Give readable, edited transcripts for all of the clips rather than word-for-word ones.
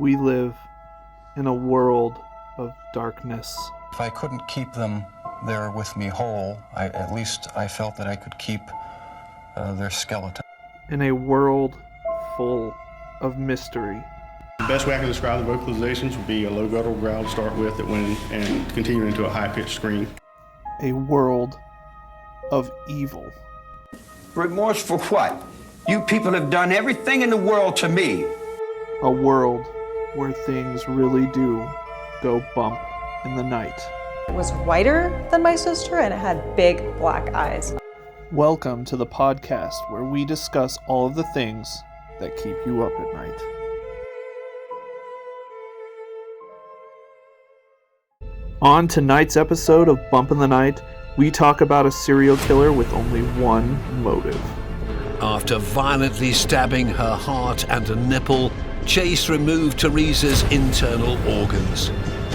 We live in a world of darkness. If I couldn't keep them there with me whole, at least I felt that I could keep their skeleton. In a world full of mystery. The best way I can describe the vocalizations would be a low guttural growl to start with that went and continue into a high-pitched scream. A world of evil. Remorse for what? You people have done everything in the world to me. A world where things really do go bump in the night. It was whiter than my sister and it had big black eyes. Welcome to the podcast where we discuss all of the things that keep you up at night. On tonight's episode of Bump in the Night, we talk about a serial killer with only one motive. After violently stabbing her heart and a nipple, Chase removed Teresa's internal organs.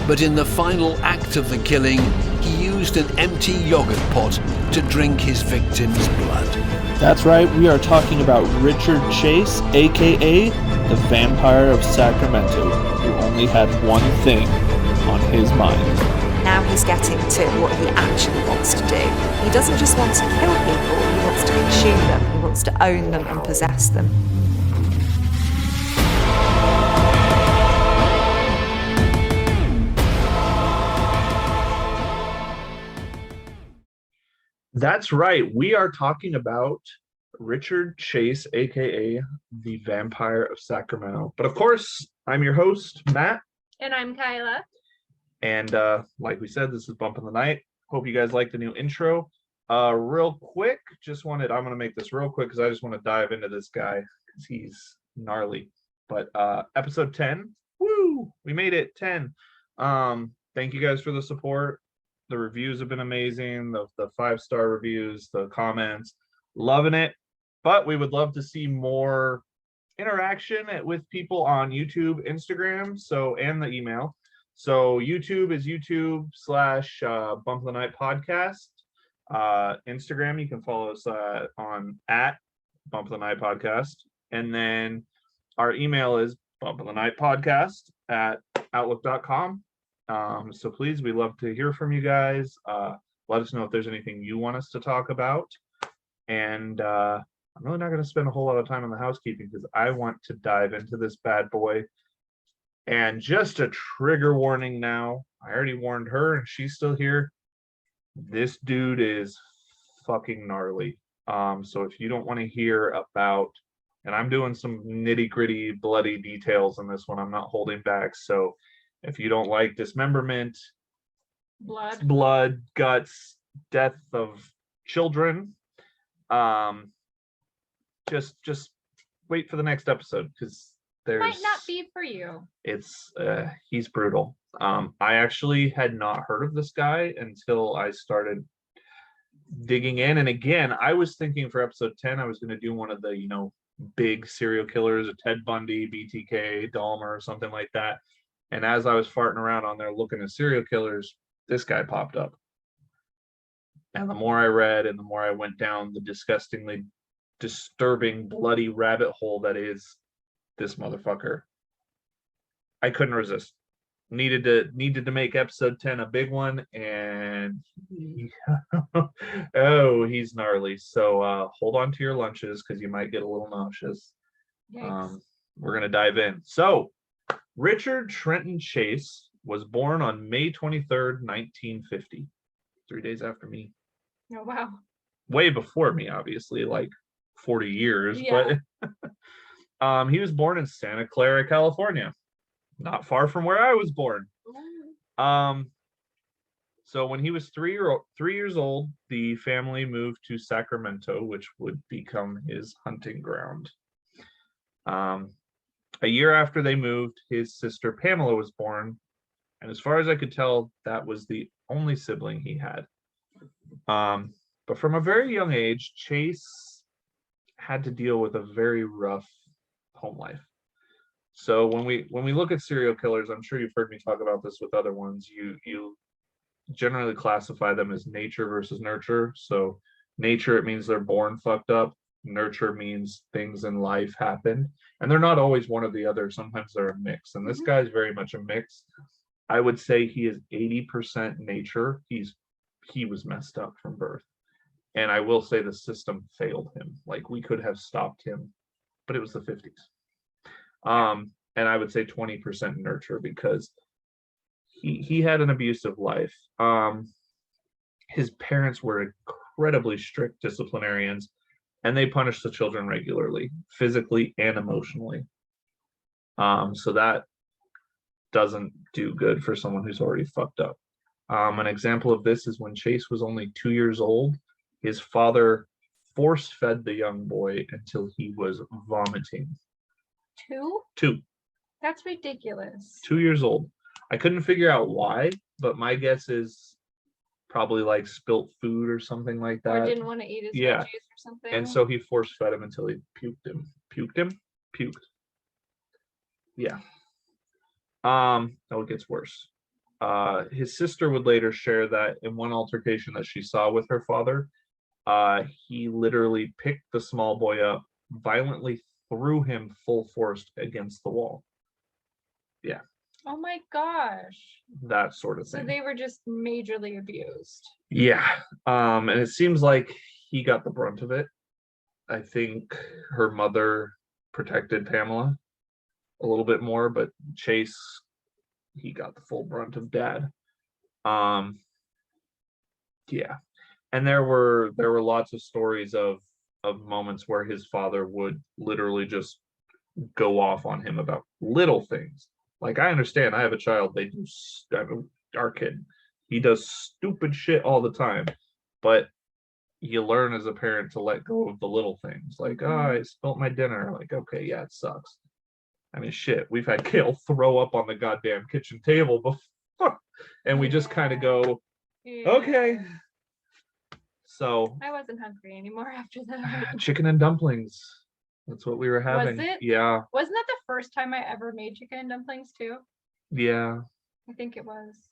But in the final act of the killing, he used an empty yogurt pot to drink his victim's blood. That's right, we are talking about Richard Chase, aka the Vampire of Sacramento, who only had one thing on his mind. Now he's getting to what he actually wants to do. He doesn't just want to kill people, he wants to consume them, he wants to own them and possess them. That's right, we are talking about Richard Chase, aka the Vampire of Sacramento. But of course, I'm your host, Matt. And I'm Kyla. And like we said, this is Bump in the Night. Hope you guys like the new intro. Real quick, I'm going to make this real quick because I just want to dive into this guy because he's gnarly. But episode 10, woo, we made it 10. Thank you guys for the support. The reviews have been amazing. The 5-star reviews, the comments, loving it. But we would love to see more interaction with people on YouTube, Instagram, and the email. So YouTube is YouTube/Bump of the Night Podcast. Instagram, you can follow us on @Bump of the Night Podcast. And then our email is bumpofthenightpodcast@outlook.com. So please, we love to hear from you guys. Let us know if there's anything you want us to talk about. And I'm really not going to spend a whole lot of time on the housekeeping because I want to dive into this bad boy. And just a trigger warning now. I already warned her and she's still here. This dude is fucking gnarly. So if you don't want to hear about, and I'm doing some nitty gritty bloody details in this one, I'm not holding back. So if you don't like dismemberment, blood, guts, death of children, just wait for the next episode because might not be for you. He's brutal. I actually had not heard of this guy until I started digging in. And again, I was thinking for episode 10, I was going to do one of the, big serial killers, a Ted Bundy, BTK, Dahmer, or something like that. And as I was farting around on there looking at serial killers, this guy popped up. And the more I read and the more I went down the disgustingly disturbing, bloody rabbit hole that is this motherfucker, I couldn't resist. Needed to make episode 10 a big one, and he's gnarly. So hold on to your lunches because you might get a little nauseous. We're gonna dive in. So Richard Trenton Chase was born on May 23rd, 1950, 3 days after me. Oh wow. Way before me, obviously, like 40 years. Yeah. But he was born in Santa Clara, California, not far from where I was born. So when he was 3 years old, the family moved to Sacramento, which would become his hunting ground. A year after they moved, his sister Pamela was born, and as far as I could tell, that was the only sibling he had. But from a very young age, Chase had to deal with a very rough home life. So when we look at serial killers, I'm sure you've heard me talk about this with other ones. You generally classify them as nature versus nurture. So nature, it means they're born fucked up. nurture means things in life happen, and they're not always one or the other. Sometimes they're a mix, and this guy's very much a mix. I would say he is 80% nature. He was messed up from birth. And I will say the system failed him. Like, we could have stopped him, but it was the 50s. And I would say 20% nurture, because he had an abusive life. His parents were incredibly strict disciplinarians, and they punished the children regularly, physically and emotionally. So that doesn't do good for someone who's already fucked up. An example of this is when Chase was only 2 years old, his father force-fed the young boy until he was vomiting. 2? 2. That's ridiculous. 2 years old. I couldn't figure out why, but my guess is probably like spilt food or something like that. Or didn't want to eat his Yeah. veggies or something. And so he force-fed him until he puked him. Puked. Yeah. Oh, it gets worse. His sister would later share that in one altercation that she saw with her father, he literally picked the small boy up, violently threw him full force against the wall. Yeah. Oh my gosh. That sort of So thing. they were just majorly abused. Yeah. And it seems like he got the brunt of it. I think her mother protected Pamela a little bit more, but Chase, he got the full brunt of dad. Yeah. And there were lots of stories of moments where his father would literally just go off on him about little things. Like, I understand, I have a child, our kid, he does stupid shit all the time, but you learn as a parent to let go of the little things. Like, oh, I spilt my dinner. Like, okay, yeah, it sucks. I mean, shit, we've had Kale throw up on the goddamn kitchen table before, and we just kind of go, okay. So I wasn't hungry anymore after that. chicken and dumplings. That's what we were having. Was it? Yeah. Wasn't that the first time I ever made chicken and dumplings too? Yeah. I think it was.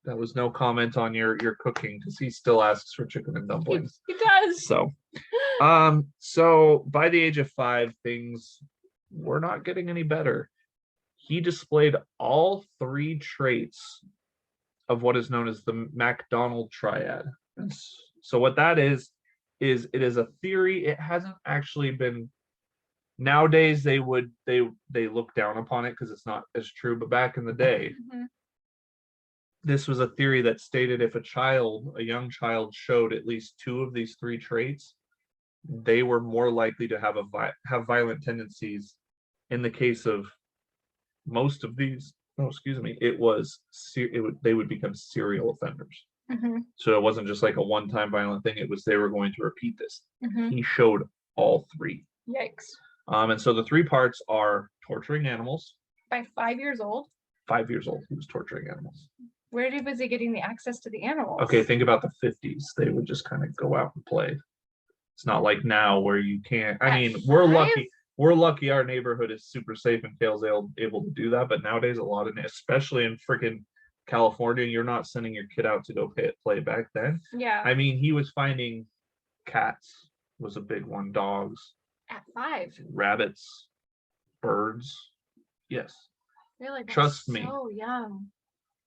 That was no comment on your cooking, because he still asks for chicken and dumplings. He does. So, so by the age of 5, things were not getting any better. He displayed all 3 traits of what is known as the MacDonald triad. So what that is it is a theory. It hasn't actually been. Nowadays they look down upon it because it's not as true. But back in the day, this was a theory that stated if a young child showed at least 2 of these 3 traits, they were more likely to have violent tendencies. In the case of most of these, they would become serial offenders. So it wasn't just like a one-time violent thing. It was they were going to repeat this. He showed all 3. Yikes. And so the 3 parts are torturing animals. By 5 years old? 5 years old, he was torturing animals. Where was he getting the access to the animals? Okay, think about the 50s. They would just kind of go out and play. It's not like now where you can't. I mean, we're lucky. We're lucky our neighborhood is super safe and Kale's able to do that. But nowadays, a lot of, especially in freaking California, you're not sending your kid out to go play back then. Yeah. I mean, he was finding cats was a big one, dogs. At 5. Rabbits, birds. Yes. Really? Trust me. So young.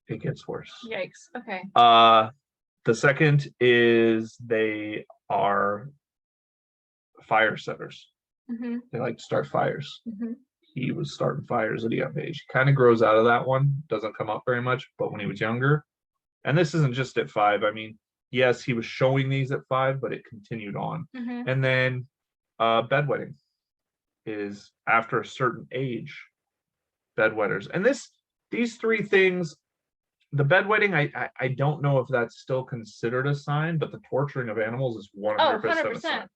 It gets worse. Yikes. Okay. The second is they are fire setters. They like to start fires. He was starting fires at a young age. Kind of grows out of that one. Doesn't come up very much, but when he was younger, and this isn't just at 5. I mean, yes, he was showing these at 5, but it continued on. And then bedwetting is after a certain age, bedwetters. And these 3 things, the bedwetting, I don't know if that's still considered a sign, but the torturing of animals is 100% a sign.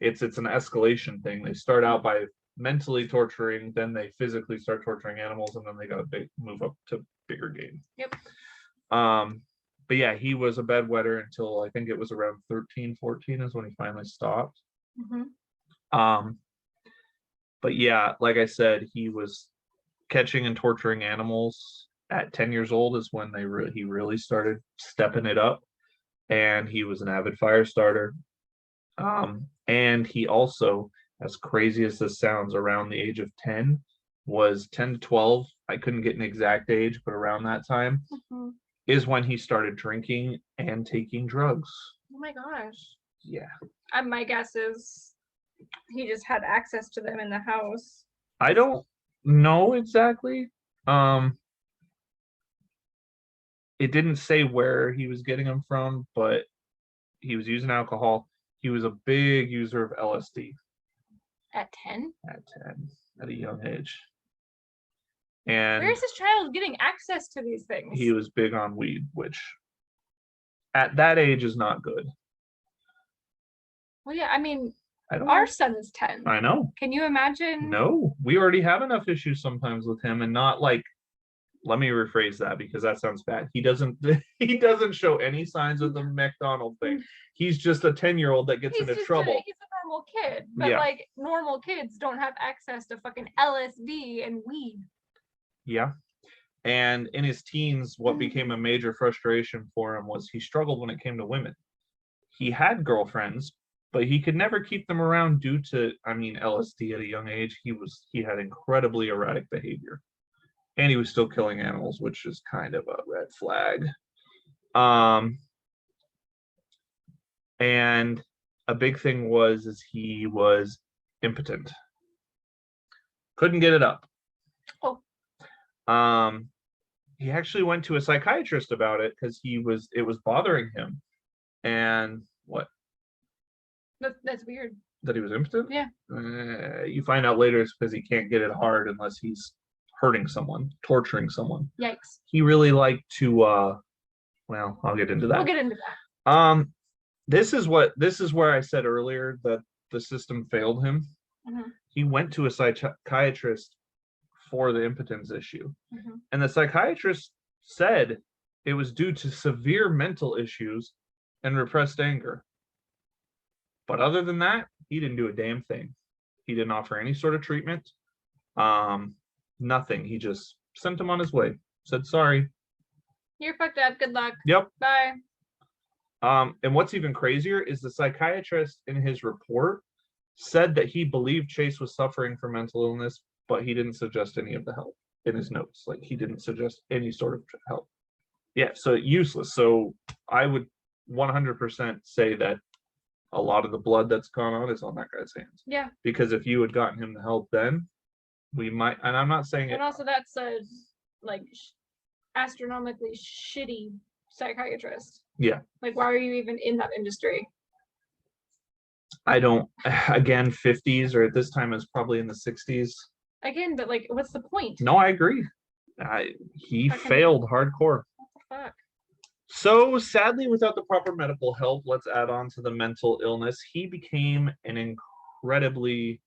It's an escalation thing. They start out by mentally torturing, then they physically start torturing animals, and then they got to move up to bigger game. Yep. But yeah, he was a bedwetter until I think it was around 13, 14 is when he finally stopped. But yeah, like I said, he was catching and torturing animals at 10 years old is when he really started stepping it up. And he was an avid fire starter. And he also, as crazy as this sounds, around the age of 10, was 10 to 12. I couldn't get an exact age, but around that time is when he started drinking and taking drugs. Oh my gosh. Yeah. My guess is he just had access to them in the house. I don't know exactly. It didn't say where he was getting them from, but he was using alcohol. He was a big user of LSD At 10? at 10, at a young age. And Where is this child getting access to these things? he was big on weed, which at that age is not good. Well, yeah, I mean, I don't our know. son is 10. I know. Can you imagine? No, we already have enough issues sometimes with him, and not like, let me rephrase that because that sounds bad. He doesn't show any signs of the McDonald thing. He's just a 10-year-old that gets into trouble. He's a normal kid. But Yeah. like normal kids don't have access to fucking LSD and weed. Yeah. And in his teens, what became a major frustration for him was he struggled when it came to women. He had girlfriends, but he could never keep them around due to, LSD at a young age. He had incredibly erratic behavior. And he was still killing animals, which is kind of a red flag. And a big thing is he was impotent. Couldn't get it up. Oh. He actually went to a psychiatrist about it because it was bothering him. And what? That's weird. That he was impotent? Yeah. You find out later it's because he can't get it hard unless he's hurting someone, torturing someone. Yikes. He really liked to well, I'll get into that. We'll get into that. This is where I said earlier that the system failed him. He went to a psychiatrist for the impotence issue. And the psychiatrist said it was due to severe mental issues and repressed anger. But other than that, he didn't do a damn thing. He didn't offer any sort of treatment. Nothing. He just sent him on his way. Said, sorry. You're fucked up. Good luck. Yep. Bye. And what's even crazier is the psychiatrist in his report said that he believed Chase was suffering from mental illness, but he didn't suggest any of the help in his notes. Like, he didn't suggest any sort of help. Yeah, so useless. So I would 100% say that a lot of the blood that's gone on is on that guy's hands. Yeah. Because if you had gotten him the help then, we might, and I'm not saying it. And also that's a astronomically shitty psychiatrist. Yeah. Like, why are you even in that industry? I don't, again, 50s, or at this time it's probably in the 60s. Again, but like, what's the point? No, I agree. He failed hardcore. What the fuck? So sadly, without the proper medical help, let's add on to the mental illness, he became an incredibly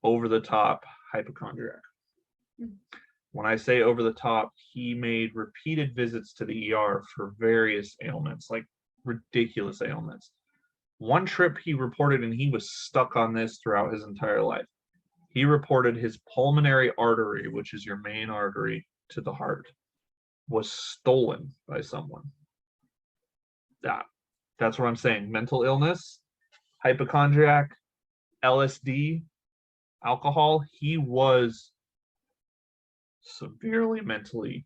over-the-top hypochondriac. When I say over the top, he made repeated visits to the ER for various ailments, like ridiculous ailments. One trip he reported, and he was stuck on this throughout his entire life. He reported his pulmonary artery, which is your main artery to the heart, was stolen by someone. That's what I'm saying. Mental illness, hypochondriac, LSD, alcohol. He was severely mentally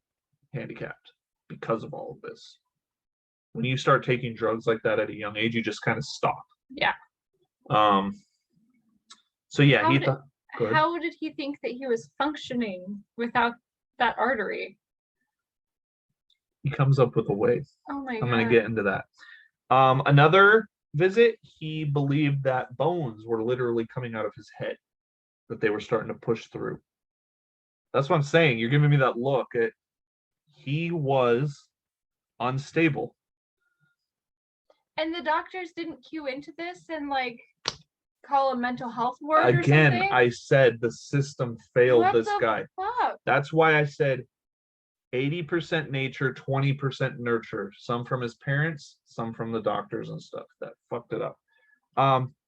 handicapped because of all of this. When you start taking drugs like that at a young age, you just kind of stop. Yeah. So yeah, how did he think that he was functioning without that artery? He comes up with a way. Oh my God. I'm going to get into that. Another visit, he believed that bones were literally coming out of his head, that they were starting to push through. That's what I'm saying. You're giving me that look. He was unstable. And the doctors didn't cue into this and call a mental health ward Again, or something? I said the system failed What this the guy. fuck? That's why I said 80% nature, 20% nurture. Some from his parents, some from the doctors and stuff that fucked it up.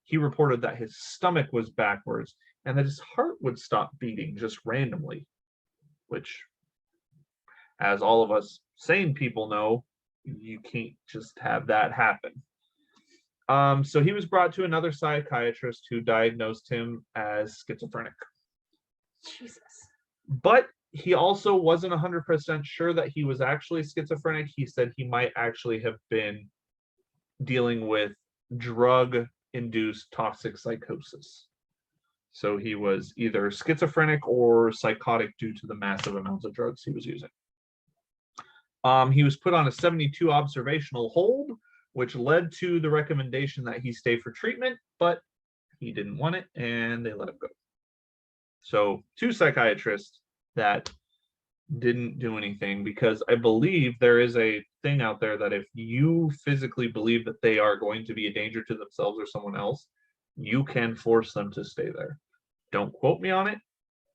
He reported that his stomach was backwards and that his heart would stop beating just randomly, which, as all of us sane people know, you can't just have that happen. So he was brought to another psychiatrist who diagnosed him as schizophrenic. Jesus. But he also wasn't 100% sure that he was actually schizophrenic. He said he might actually have been dealing with drug-induced toxic psychosis. So he was either schizophrenic or psychotic due to the massive amounts of drugs he was using. He was put on a 72 observational hold, which led to the recommendation that he stay for treatment, but he didn't want it and they let him go. So 2 psychiatrists that didn't do anything, because I believe there is a thing out there that if you physically believe that they are going to be a danger to themselves or someone else, you can force them to stay there. Don't quote me on it,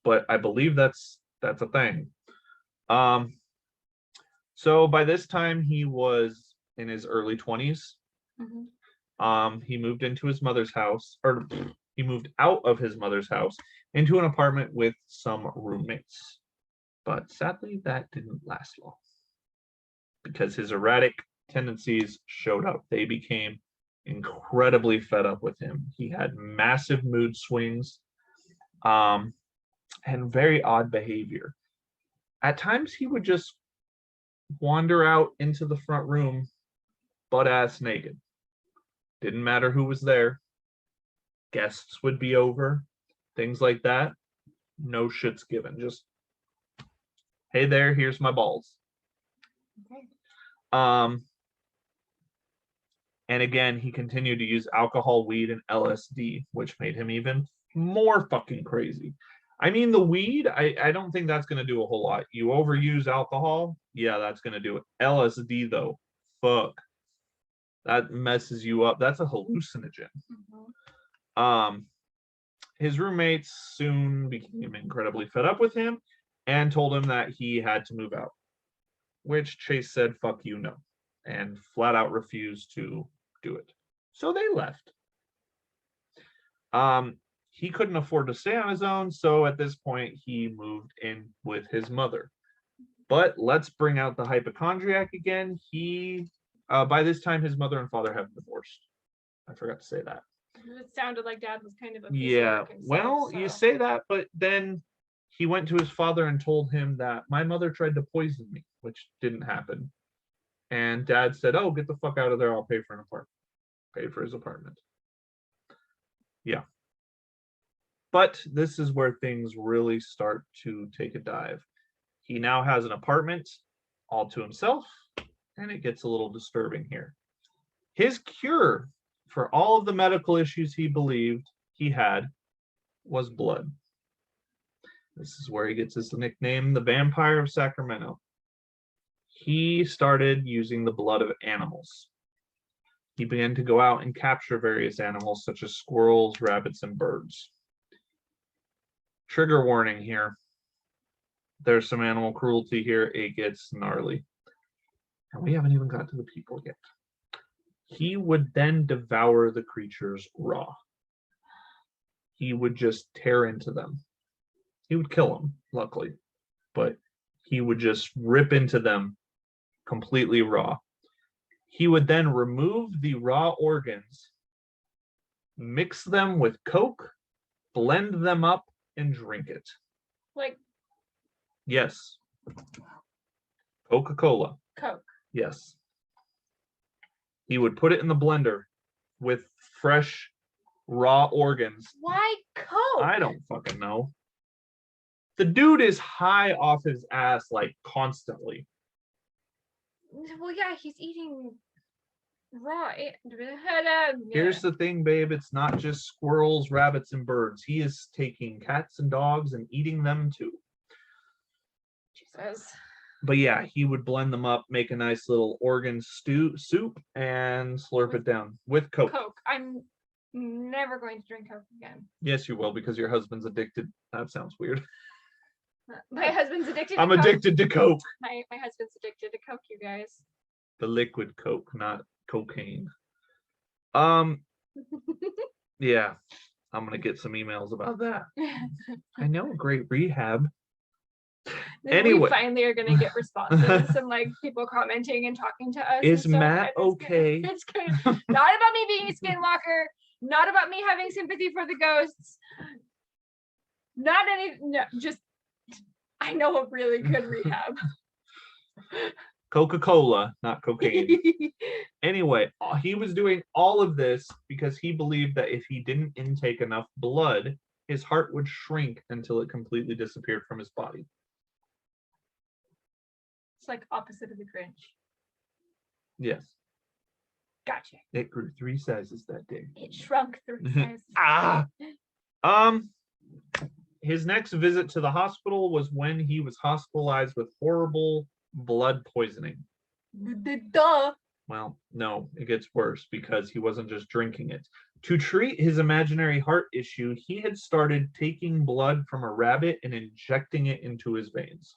but I believe that's a thing. So by this time he was in his early 20s. He moved into his mother's house, or he moved out of his mother's house into an apartment with some roommates. But sadly, that didn't last long because his erratic tendencies showed up. They became incredibly fed up with him. He had massive mood swings, and very odd behavior. At times, he would just wander out into the front room, butt-ass naked. Didn't matter who was there. Guests would be over, things like that. No shits given. Just, hey there, here's my balls. Okay. And again, he continued to use alcohol, weed, and LSD, which made him even more fucking crazy. I mean, the weed, I don't think that's going to do a whole lot. You overuse alcohol, yeah, that's going to do it. LSD, though, fuck. That messes you up. That's a hallucinogen. His roommates soon became incredibly fed up with him and told him that he had to move out, which Chase said, fuck you, no, and flat out refused to do it. So they left. He couldn't afford to stay on his own, so at this point he moved in with his mother. But let's bring out the hypochondriac again. By this time his mother and father have divorced. I forgot to say that. It sounded like Dad was kind of a Yeah, well, you say that, but then he went to his father and told him that my mother tried to poison me, which didn't happen. And Dad said, oh, get the fuck out of there. I'll pay for an apartment. Paid for his apartment. Yeah. But this is where things really start to take a dive. He now has an apartment all to himself, and it gets a little disturbing here. His cure for all of the medical issues he believed he had was blood. This is where he gets his nickname, the Vampire of Sacramento. He started using the blood of animals. He began to go out and capture various animals such as squirrels, rabbits, and birds. Trigger warning here. There's some animal cruelty here. It gets gnarly. And we haven't even got to the people yet. He would then devour the creatures raw. He would just tear into them. He would kill them, luckily, but he would just rip into them completely raw. He would then remove the raw organs, mix them with Coke, blend them up, and drink it. Like? Yes. Coca-Cola. Coke. Yes. He would put it in the blender with fresh, raw organs. Why Coke? I don't fucking know. The dude is high off his ass, like, constantly. Well, yeah, he's eating raw. Here's the thing, babe. It's not just squirrels, rabbits, and birds. He is taking cats and dogs and eating them, too. Jesus. But yeah, he would blend them up, make a nice little organ soup, and slurp it down with Coke. Coke. I'm never going to drink Coke again. Yes, you will, because your husband's addicted. That sounds weird. My husband's addicted to I'm Coke. addicted to Coke. My husband's addicted to Coke, you guys. The liquid Coke, not cocaine. Yeah, I'm gonna get some emails about that. I know, great rehab. We Anyway. finally are gonna get responses and like people commenting and talking to us. Is and stuff, Matt and okay? It's good. Not about me being a skinwalker. Not about me having sympathy for the ghosts. Not any. No, just I know a really good rehab. Coca-Cola, not cocaine. Anyway, he was doing all of this because he believed that if he didn't intake enough blood, his heart would shrink until it completely disappeared from his body. It's like opposite of the Grinch. Yes. Gotcha. It grew 3 sizes that day. It shrunk 3 sizes. His next visit to the hospital was when he was hospitalized with horrible blood poisoning. Duh. Well, no, it gets worse because he wasn't just drinking it. To treat his imaginary heart issue, he had started taking blood from a rabbit and injecting it into his veins.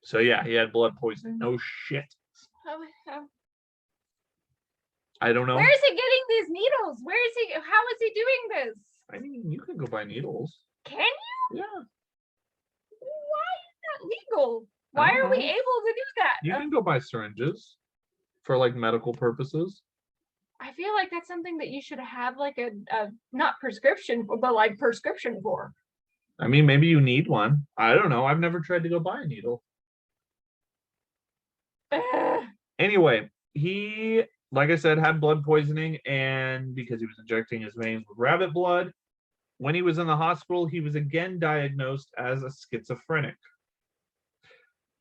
So yeah, he had blood poisoning. No shit. I don't know. Where is he getting these needles? Where is he? How is he doing this? I mean, you can go buy needles. Can you? Yeah. Why is that legal? Why are we able to do that? You can go buy syringes for like medical purposes. I feel like that's something that you should have like a not prescription, but like prescription for. I mean, maybe you need one. I don't know. I've never tried to go buy a needle. Anyway, he, like I said, had blood poisoning, and because he was injecting his veins with rabbit blood, when he was in the hospital, he was again diagnosed as a schizophrenic.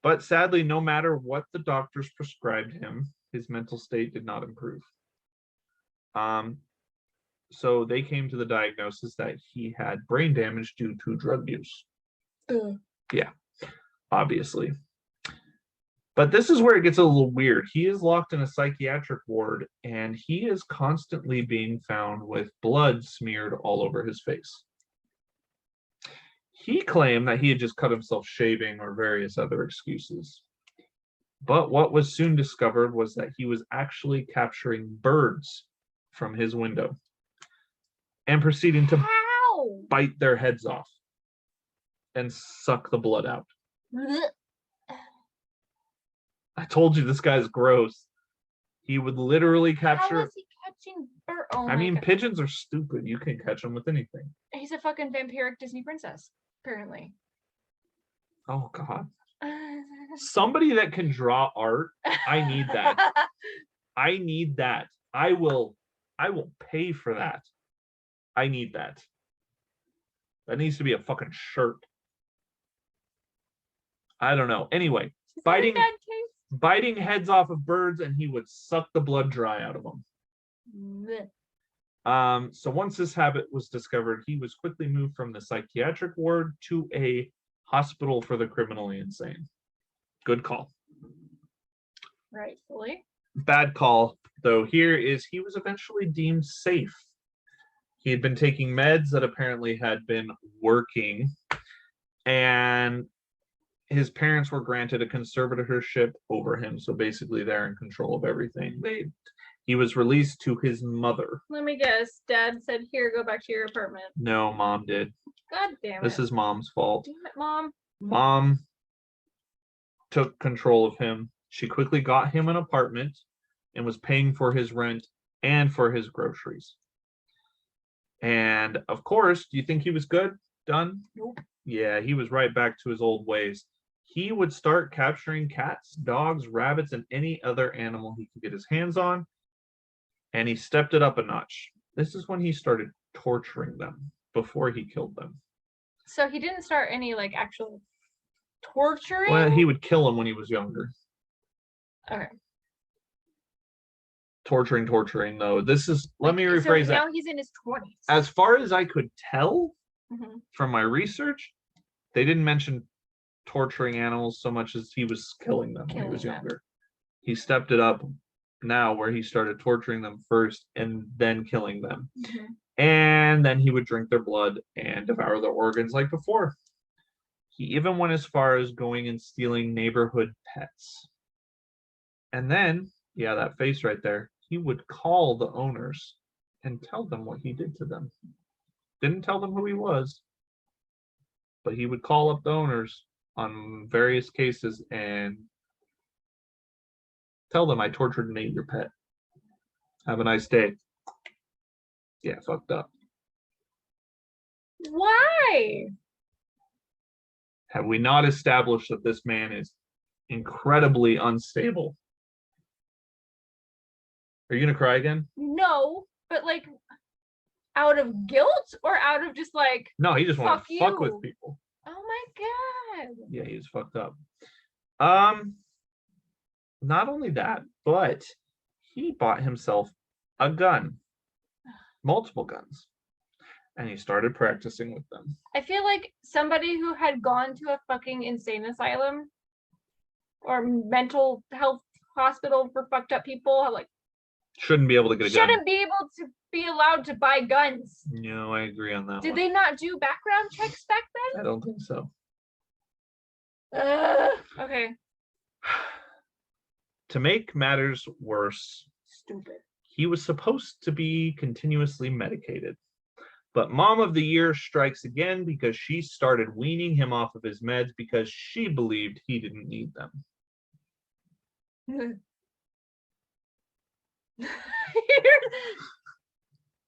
But sadly, no matter what the doctors prescribed him, his mental state did not improve. So they came to the diagnosis that he had brain damage due to drug use. Yeah, obviously. But this is where it gets a little weird. He is locked in a psychiatric ward, and he is constantly being found with blood smeared all over his face. He claimed that he had just cut himself shaving or various other excuses. But what was soon discovered was that he was actually capturing birds from his window and proceeding to bite their heads off and suck the blood out. I told you this guy's gross. He would literally capture. How is he catching birds? Oh I mean, God. pigeons are stupid. You can catch them with anything. He's a fucking vampiric Disney princess, apparently. Oh God. Somebody that can draw art. I need that. I need that. I will pay for that. I need that. That needs to be a fucking shirt. I don't know. Anyway, biting heads off of birds, and he would suck the blood dry out of them. So once this habit was discovered, he was quickly moved from the psychiatric ward to a hospital for the criminally insane. Good call. Rightfully. Bad call, though, here is he was eventually deemed safe. He had been taking meds that apparently had been working, and his parents were granted a conservatorship over him. So basically they're in control of everything. He was released to his mother. Let me guess. Dad said, here, go back to your apartment. No, Mom did. God damn it. This is Mom's fault. Damn it, Mom. Mom took control of him. She quickly got him an apartment and was paying for his rent and for his groceries. And of course, do you think he was good? Done? Nope. Yeah, he was right back to his old ways. He would start capturing cats, dogs, rabbits, and any other animal he could get his hands on. And he stepped it up a notch. This is when he started torturing them before he killed them. So he didn't start any like actual torturing? Well, he would kill them when he was younger. Okay. Torturing though. This is, let me rephrase that. Now he's in his 20s. As far as I could tell from my research, they didn't mention torturing animals so much as he was killing them when he was younger. He stepped it up now where he started torturing them first and then killing them. And then he would drink their blood and devour their organs like before. He even went as far as going and stealing neighborhood pets. And then, yeah, that face right there, he would call the owners and tell them what he did to them. Didn't tell them who he was, but he would call up the owners on various cases and tell them I tortured and ate your pet. Have a nice day. Yeah, fucked up. Why? Have we not established that this man is incredibly unstable? Are you gonna cry again? No, but like out of guilt or out of just like, No, he just wanted fuck to fuck you. with people. Oh my God. Yeah, he was fucked up. Not only that, but he bought himself a gun, multiple guns, and he started practicing with them. I feel like somebody who had gone to a fucking insane asylum or mental health hospital for fucked up people, like, Shouldn't be able to get a gun. shouldn't be able to be allowed to buy guns. No, I agree on that Did one. they not do background checks back I don't think so. then? Okay. To make matters worse, Stupid. he was supposed to be continuously medicated. But Mom of the Year strikes again because she started weaning him off of his meds because she believed he didn't need them.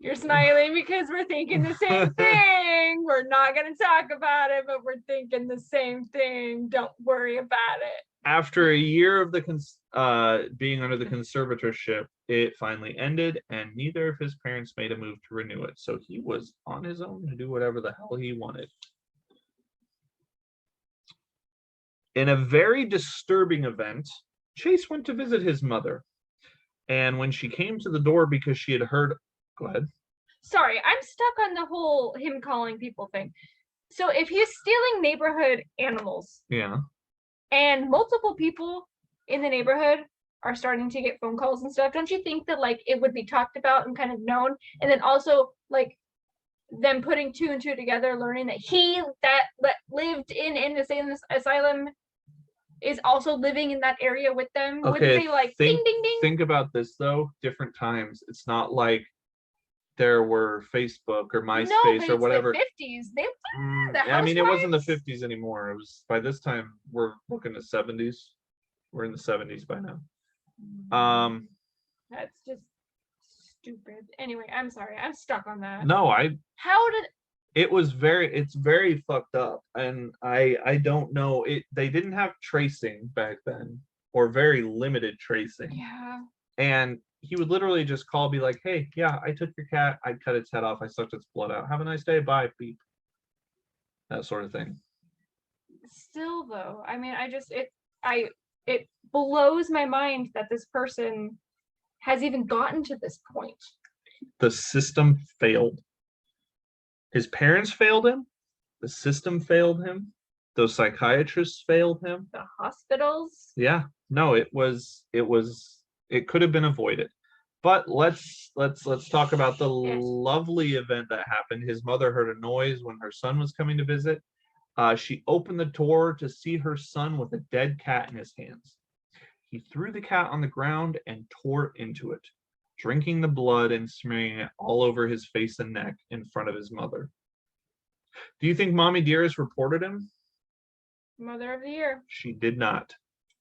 You're smiling because we're thinking the same thing. We're not going to talk about it, but we're thinking the same thing. Don't worry about it. After a year of the being under the conservatorship, it finally ended, and neither of his parents made a move to renew it. So he was on his own to do whatever the hell he wanted. In a very disturbing event, Chase went to visit his mother. And when she came to the door because she had heard... Go ahead. Sorry, I'm stuck on the whole him calling people thing. So if he's stealing neighborhood animals, Yeah. and multiple people in the neighborhood are starting to get phone calls and stuff, don't you think that like it would be talked about and kind of known? And then also like them putting two and two together, learning that he that lived in an asylum is also living in that area with them. Okay, Wouldn't they like ding ding ding? Think about this though, different times. It's not like there were Facebook or No, MySpace but or it's whatever. the 50s. They the I mean, it wasn't the housewives. 50s anymore. It was by this time we're looking at 70s. We're in the 70s by now. That's just stupid. Anyway, I'm sorry. I'm stuck on that. No, How did it's very fucked up, and I don't know it. They didn't have tracing back then, or very limited tracing. yeah. And he would literally just call, be like, hey, yeah, I took your cat, I cut its head off, I sucked its blood out. Have a nice day, bye, beep. That sort of thing. Still though, I mean, it blows my mind that this person has even gotten to this point. The system failed. His parents failed him. The system failed him. Those psychiatrists failed him. The hospitals. Yeah, no, it could have been avoided. But let's talk about the lovely event that happened. His mother heard a noise when her son was coming to visit. She opened the door to see her son with a dead cat in his hands. He threw the cat on the ground and tore into it, drinking the blood and smearing it all over his face and neck in front of his mother. Do you think Mommy Dearest reported him? Mother of the Year. She did not.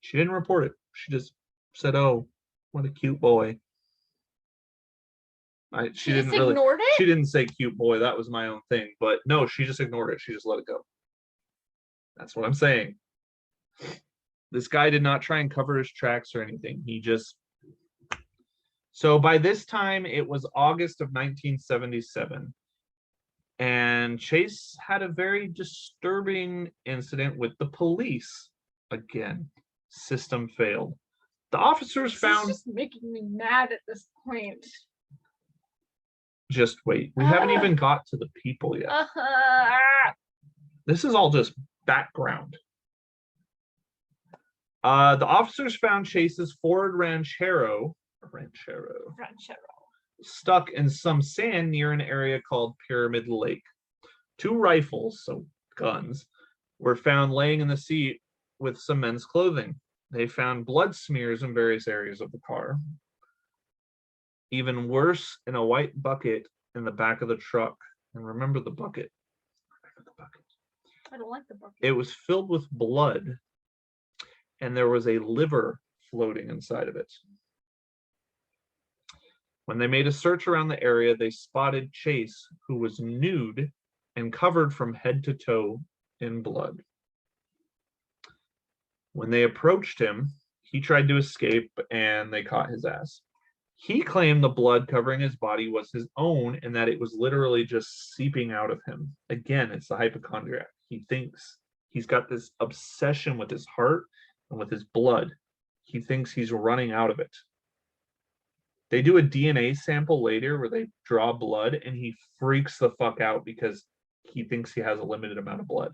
She didn't report it. She just said, "Oh, what a cute boy." She didn't really. Ignored it? She didn't say "cute boy." That was my own thing. But no, she just ignored it. She just let it go. That's what I'm saying. This guy did not try and cover his tracks or anything. He just. So by this time, it was August of 1977. And Chase had a very disturbing incident with the police. Again, system failed. The officers found. This is just making me mad at this point. Just wait. We haven't even got to the people yet. This is all just background. The officers found Chase's Ford Ranchero stuck in some sand near an area called Pyramid Lake. 2 rifles, so guns, were found laying in the seat with some men's clothing. They found blood smears in various areas of the car. Even worse, in a white bucket in the back of the truck. And remember the bucket. I don't like the bucket. It was filled with blood, and there was a liver floating inside of it. When they made a search around the area, they spotted Chase, who was nude and covered from head to toe in blood. When they approached him, he tried to escape and they caught his ass. He claimed the blood covering his body was his own and that it was literally just seeping out of him. Again, it's the hypochondriac. He thinks he's got this obsession with his heart and with his blood. He thinks he's running out of it. They do a DNA sample later where they draw blood and he freaks the fuck out because he thinks he has a limited amount of blood.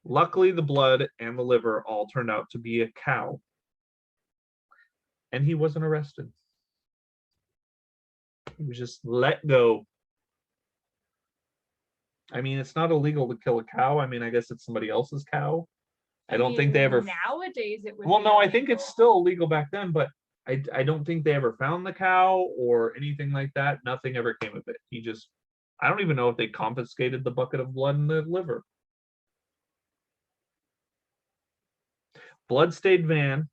Luckily, the blood and the liver all turned out to be a cow, and he wasn't arrested. He was just let go. I mean, it's not illegal to kill a cow. I mean, I guess it's somebody else's cow. I don't think they ever. Nowadays, it would. Well, no, I think it's still illegal back then, but I don't think they ever found the cow or anything like that. Nothing ever came of it. He just, I don't even know if they confiscated the bucket of blood and the liver. Blood-stained van,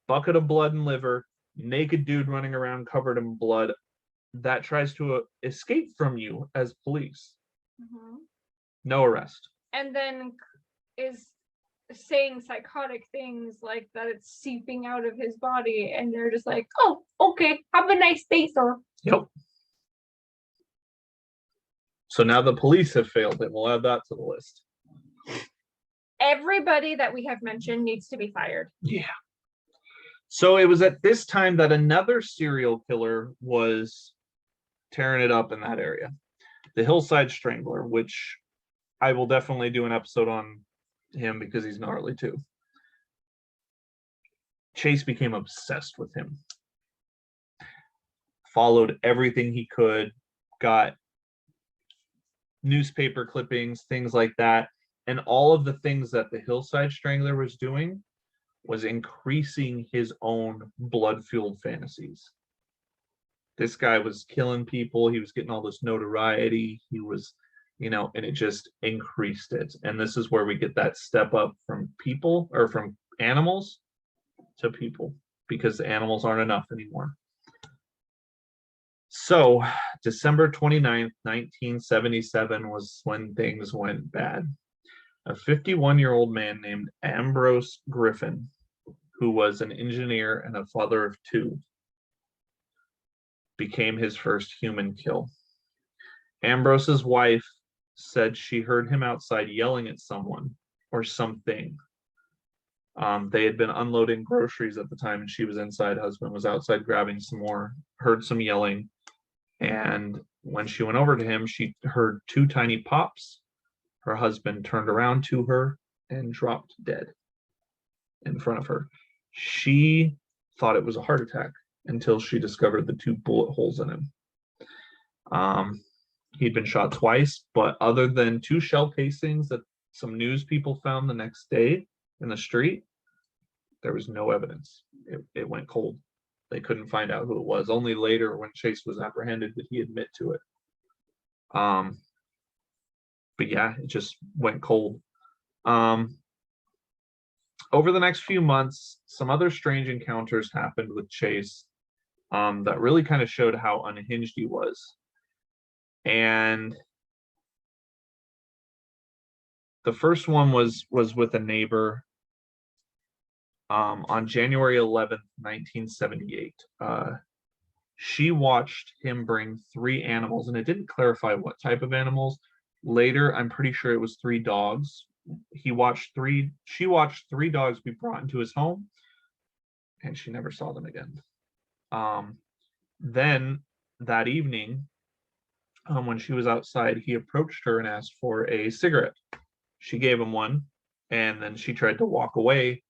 bucket of blood and liver, naked dude running around covered in blood that tries to escape from you as police. Mm-hmm. No arrest. And then is saying psychotic things like that it's seeping out of his body, and they're just like, oh, okay, have a nice day, sir. Yep. So now the police have failed him. We'll add that to the list. Everybody that we have mentioned needs to be fired. Yeah. So it was at this time that another serial killer was tearing it up in that area. The Hillside Strangler, which I will definitely do an episode on him because he's gnarly too. Chase became obsessed with him. Followed everything he could, got newspaper clippings, things like that. And all of the things that the Hillside Strangler was doing was increasing his own blood-fueled fantasies. This guy was killing people. He was getting all this notoriety. He was, and it just increased it. And this is where we get that step up from people or from animals to people, because the animals aren't enough anymore. So December 29th, 1977 was when things went bad. A 51-year-old man named Ambrose Griffin, who was an engineer and a father of two, became his first human kill. Ambrose's wife said she heard him outside yelling at someone or something. They had been unloading groceries at the time, and she was inside. Husband was outside grabbing some more, heard some yelling, and when she went over to him, she heard two tiny pops. Her husband turned around to her and dropped dead in front of her. She thought it was a heart attack until she discovered the two bullet holes in him. He'd been shot twice, but other than two shell casings that some news people found the next day in the street, there was no evidence. It went cold. They couldn't find out who it was. Only later, when Chase was apprehended, did he admit to it. But yeah, it just went cold. Over the next few months, some other strange encounters happened with Chase that really kind of showed how unhinged he was. And the first one was with a neighbor on January 11th, 1978. She watched him bring 3 animals, and it didn't clarify what type of animals. Later, I'm pretty sure it was 3 dogs. She watched 3 dogs be brought into his home, and she never saw them again. Then that evening, when she was outside, he approached her and asked for a cigarette. She gave him one, and then she tried to walk away,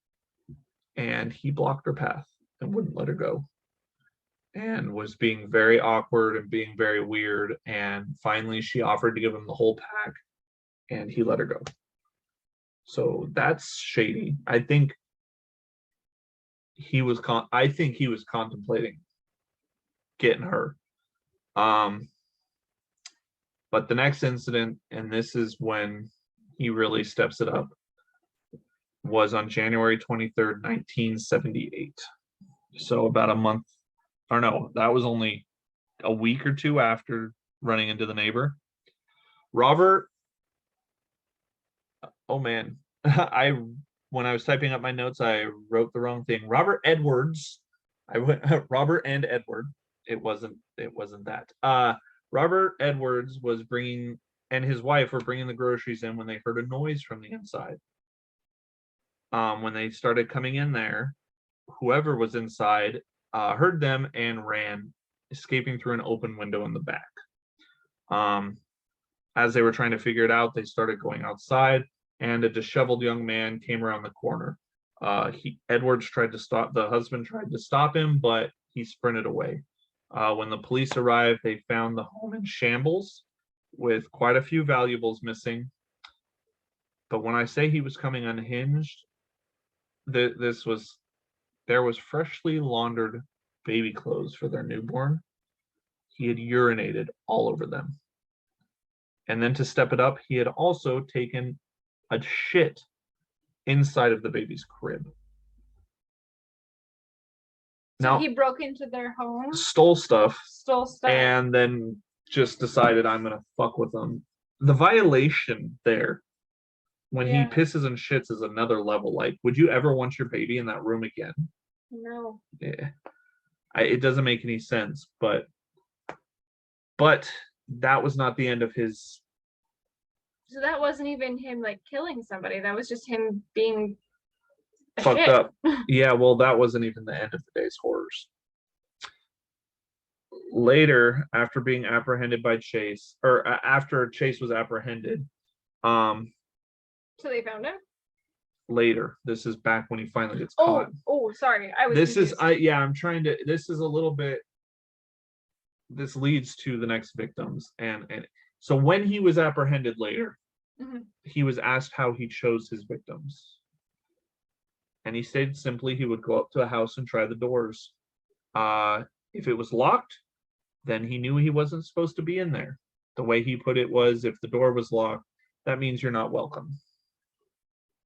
and he blocked her path and wouldn't let her go, and was being very awkward and being very weird. And finally, she offered to give him the whole pack, and he let her go. So that's shady. I think he was contemplating getting her. But the next incident, and this is when he really steps it up, was on January 23rd, 1978. So about a month, or no, that was only a week or two after running into the neighbor. Robert, oh man, when I was typing up my notes, I wrote the wrong thing. Robert Edwards. I went Robert and Edward. It wasn't that. Robert Edwards was bringing, and his wife were bringing the groceries in when they heard a noise from the inside. When they started coming in there, whoever was inside heard them and ran, escaping through an open window in the back. As they were trying to figure it out, they started going outside, and a disheveled young man came around the corner. Edwards tried to stop, the husband tried to stop him, but he sprinted away. When the police arrived, they found the home in shambles with quite a few valuables missing. But when I say he was coming unhinged, there was freshly laundered baby clothes for their newborn. He had urinated all over them. And then to step it up, he had also taken a shit inside of the baby's crib. So Now, he broke into their home, stole stuff, and and then just decided, I'm gonna fuck with them. The violation there, when he pisses and shits, is another level. Like, would you ever want your baby in that room again? No. Yeah. It doesn't make any sense, but that was not the end of his. So that wasn't even him like killing somebody. That was just him being Fucked up. Yeah, well, that wasn't even the end of the day's horrors. Later, after being apprehended by Chase, or after Chase was apprehended, so they found him? Later. This is back when he finally gets caught. Oh, sorry. I was This confused. I'm trying to, this is a little bit, this leads to the next victims. And so when he was apprehended later, he was asked how he chose his victims. And he stated simply he would go up to a house and try the doors. If it was locked, then he knew he wasn't supposed to be in there. The way he put it was, if the door was locked, that means you're not welcome.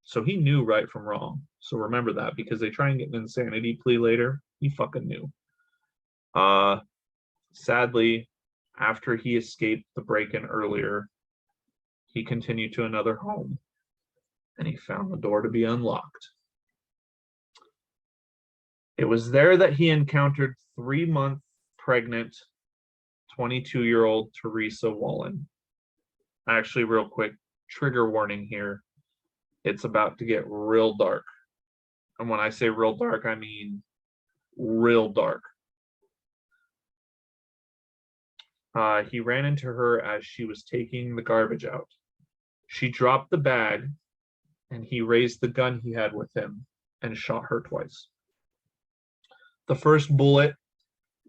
So he knew right from wrong. So remember that, because they try and get an insanity plea later. He fucking knew. Sadly, after he escaped the break-in earlier, he continued to another home, and he found the door to be unlocked. It was there that he encountered 3-month pregnant 22-year-old Teresa Wallen. Actually, real quick, trigger warning here. It's about to get real dark. And when I say real dark, I mean real dark. He ran into her as she was taking the garbage out. She dropped the bag, and he raised the gun he had with him and shot her twice. The first bullet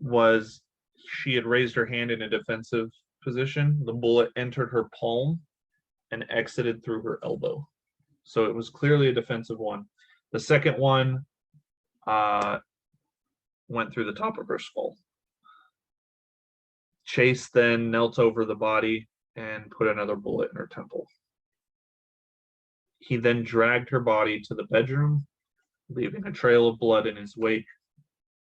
was, she had raised her hand in a defensive position. The bullet entered her palm and exited through her elbow. So it was clearly a defensive one. The second one went through the top of her skull. Chase then knelt over the body and put another bullet in her temple. He then dragged her body to the bedroom, leaving a trail of blood in his wake.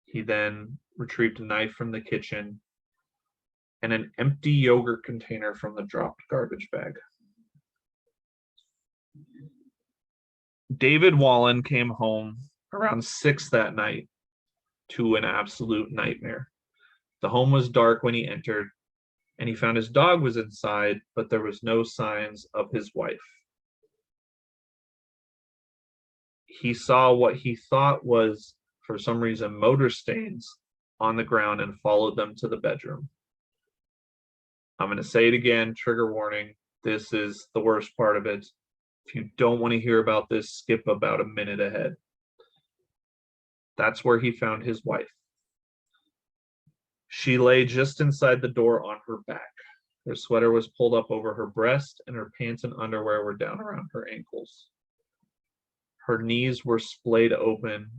He then retrieved a knife from the kitchen and an empty yogurt container from the dropped garbage bag. David Wallen came home around 6 that night to an absolute nightmare. The home was dark when he entered, and he found his dog was inside, but there was no signs of his wife. He saw what he thought was, for some reason, motor stains on the ground and followed them to the bedroom. I'm going to say it again, trigger warning. This is the worst part of it. If you don't want to hear about this, skip about a minute ahead. That's where he found his wife. She lay just inside the door on her back. Her sweater was pulled up over her breast, and her pants and underwear were down around her ankles. Her knees were splayed open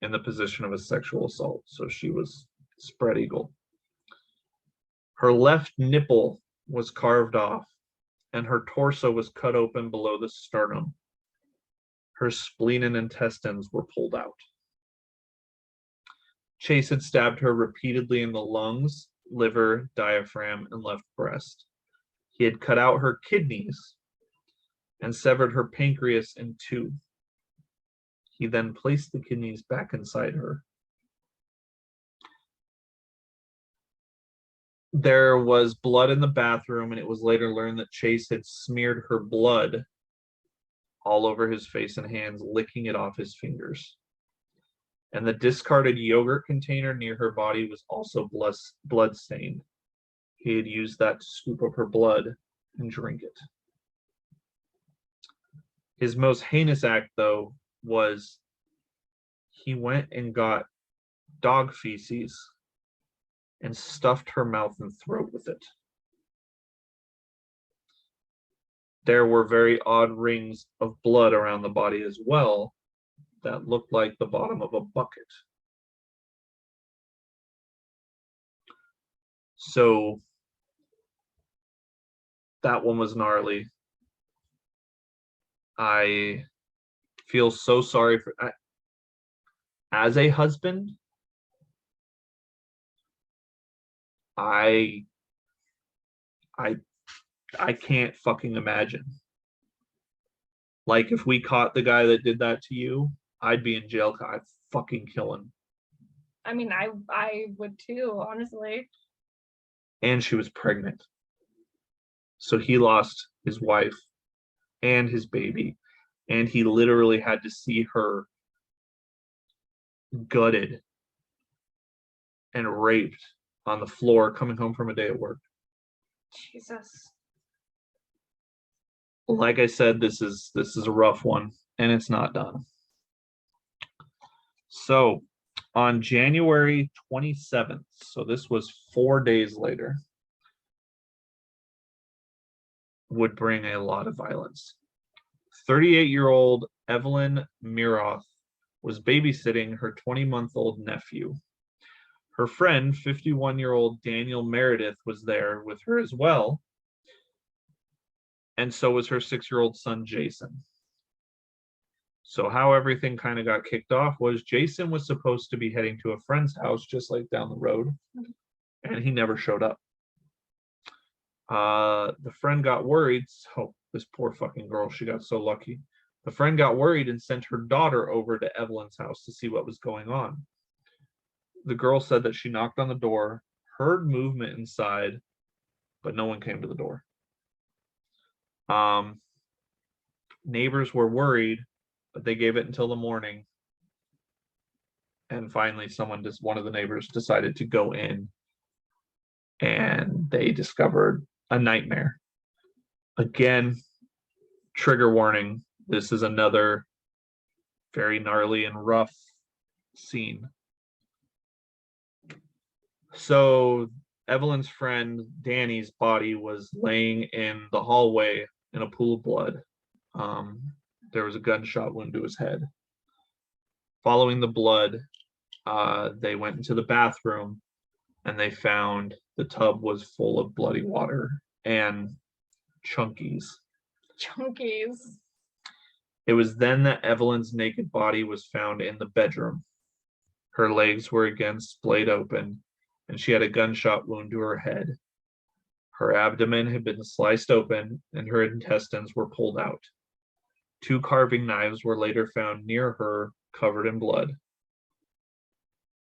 in the position of a sexual assault, so she was spread eagle. Her left nipple was carved off, and her torso was cut open below the sternum. Her spleen and intestines were pulled out. Chase had stabbed her repeatedly in the lungs, liver, diaphragm, and left breast. He had cut out her kidneys and severed her pancreas in two. He then placed the kidneys back inside her. There was blood in the bathroom, and it was later learned that Chase had smeared her blood all over his face and hands, licking it off his fingers. And the discarded yogurt container near her body was also blood-stained. He had used that to scoop up her blood and drink it. His most heinous act, though, was he went and got dog feces and stuffed her mouth and throat with it. There were very odd rings of blood around the body as well that looked like the bottom of a bucket. So that one was gnarly. I feel so sorry for, as a husband, I can't fucking imagine. Like, if we caught the guy that did that to you, I'd be in jail. I'd fucking kill him. I mean, I would too, honestly. And she was pregnant. So he lost his wife and his baby. And he literally had to see her gutted and raped on the floor coming home from a day at work. Jesus. Like I said, this is a rough one, and it's not done. So on January 27th, so this was 4 days later, would bring a lot of violence. 38-year-old Evelyn Miroth was babysitting her 20-month-old nephew. Her friend, 51-year-old Daniel Meredith, was there with her as well, and so was her 6-year-old son, Jason. So how everything kind of got kicked off was Jason was supposed to be heading to a friend's house just like down the road, and he never showed up. The friend got worried. Oh, this poor fucking girl, she got so lucky. The friend got worried and sent her daughter over to Evelyn's house to see what was going on. The girl said that she knocked on the door, heard movement inside, but no one came to the door. Neighbors were worried, but they gave it until the morning. And finally, one of the neighbors decided to go in, and they discovered a nightmare. Again, trigger warning. This is another very gnarly and rough scene. So Evelyn's friend Danny's body was laying in the hallway in a pool of blood. There was a gunshot wound to his head. Following the blood, they went into the bathroom, and they found the tub was full of bloody water and chunkies. Chunkies. It was then that Evelyn's naked body was found in the bedroom. Her legs were again splayed open, and she had a gunshot wound to her head. Her abdomen had been sliced open, and her intestines were pulled out. 2 carving knives were later found near her, covered in blood.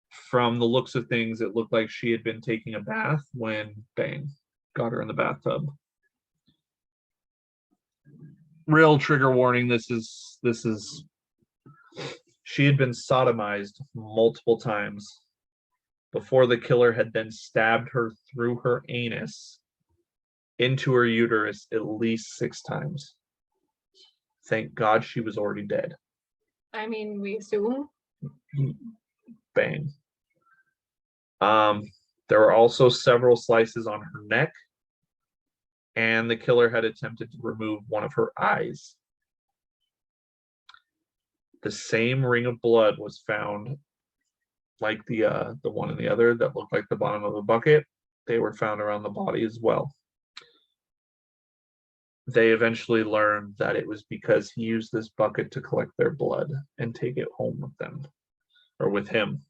From the looks of things, it looked like she had been taking a bath when, bang, got her in the bathtub. Real trigger warning. This is she had been sodomized multiple times before the killer had then stabbed her through her anus into her uterus at least 6 times. Thank God she was already dead. I mean, we assume. Bang. There were also several slices on her neck, and the killer had attempted to remove one of her eyes. The same ring of blood was found, like the one in the other that looked like the bottom of a bucket. They were found around the body as well. They eventually learned that it was because he used this bucket to collect their blood and take it home with them, or with him.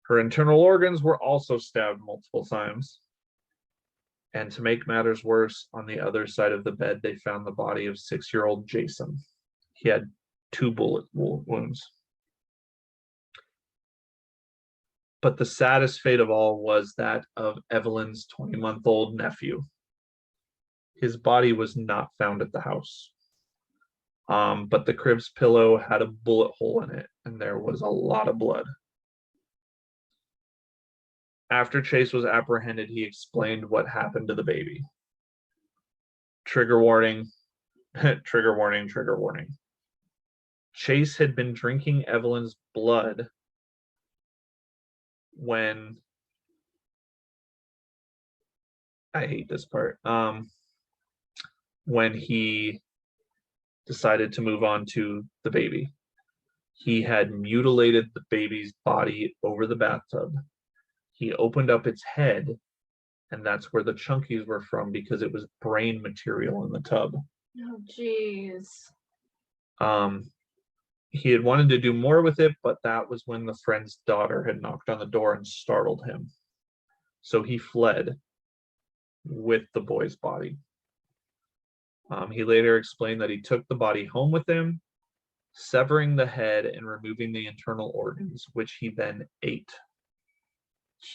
Her internal organs were also stabbed multiple times. And to make matters worse, on the other side of the bed, they found the body of 6-year-old Jason. He had 2 bullet wounds. But the saddest fate of all was that of Evelyn's 20-month-old nephew. His body was not found at the house. But the crib's pillow had a bullet hole in it, and there was a lot of blood. After Chase was apprehended, he explained what happened to the baby. Trigger warning, trigger warning, trigger warning. Chase had been drinking Evelyn's blood when, I hate this part, when he decided to move on to the baby. He had mutilated the baby's body over the bathtub. He opened up its head, and that's where the chunkies were from, because it was brain material in the tub. Oh, jeez. He had wanted to do more with it, but that was when the friend's daughter had knocked on the door and startled him. So he fled with the boy's body. He later explained that he took the body home with him, severing the head and removing the internal organs, which he then ate.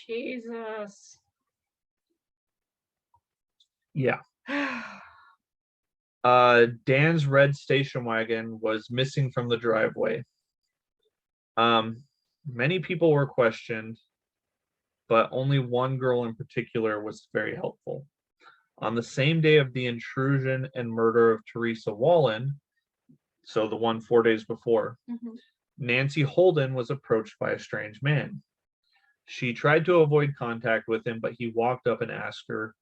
Jesus. Yeah. Dan's red station wagon was missing from the driveway. Many people were questioned, but only one girl in particular was very helpful. On the same day of the intrusion and murder of Teresa Wallen, so the one 4 days before, Nancy Holden was approached by a strange man. She tried to avoid contact with him, but he walked up and asked her,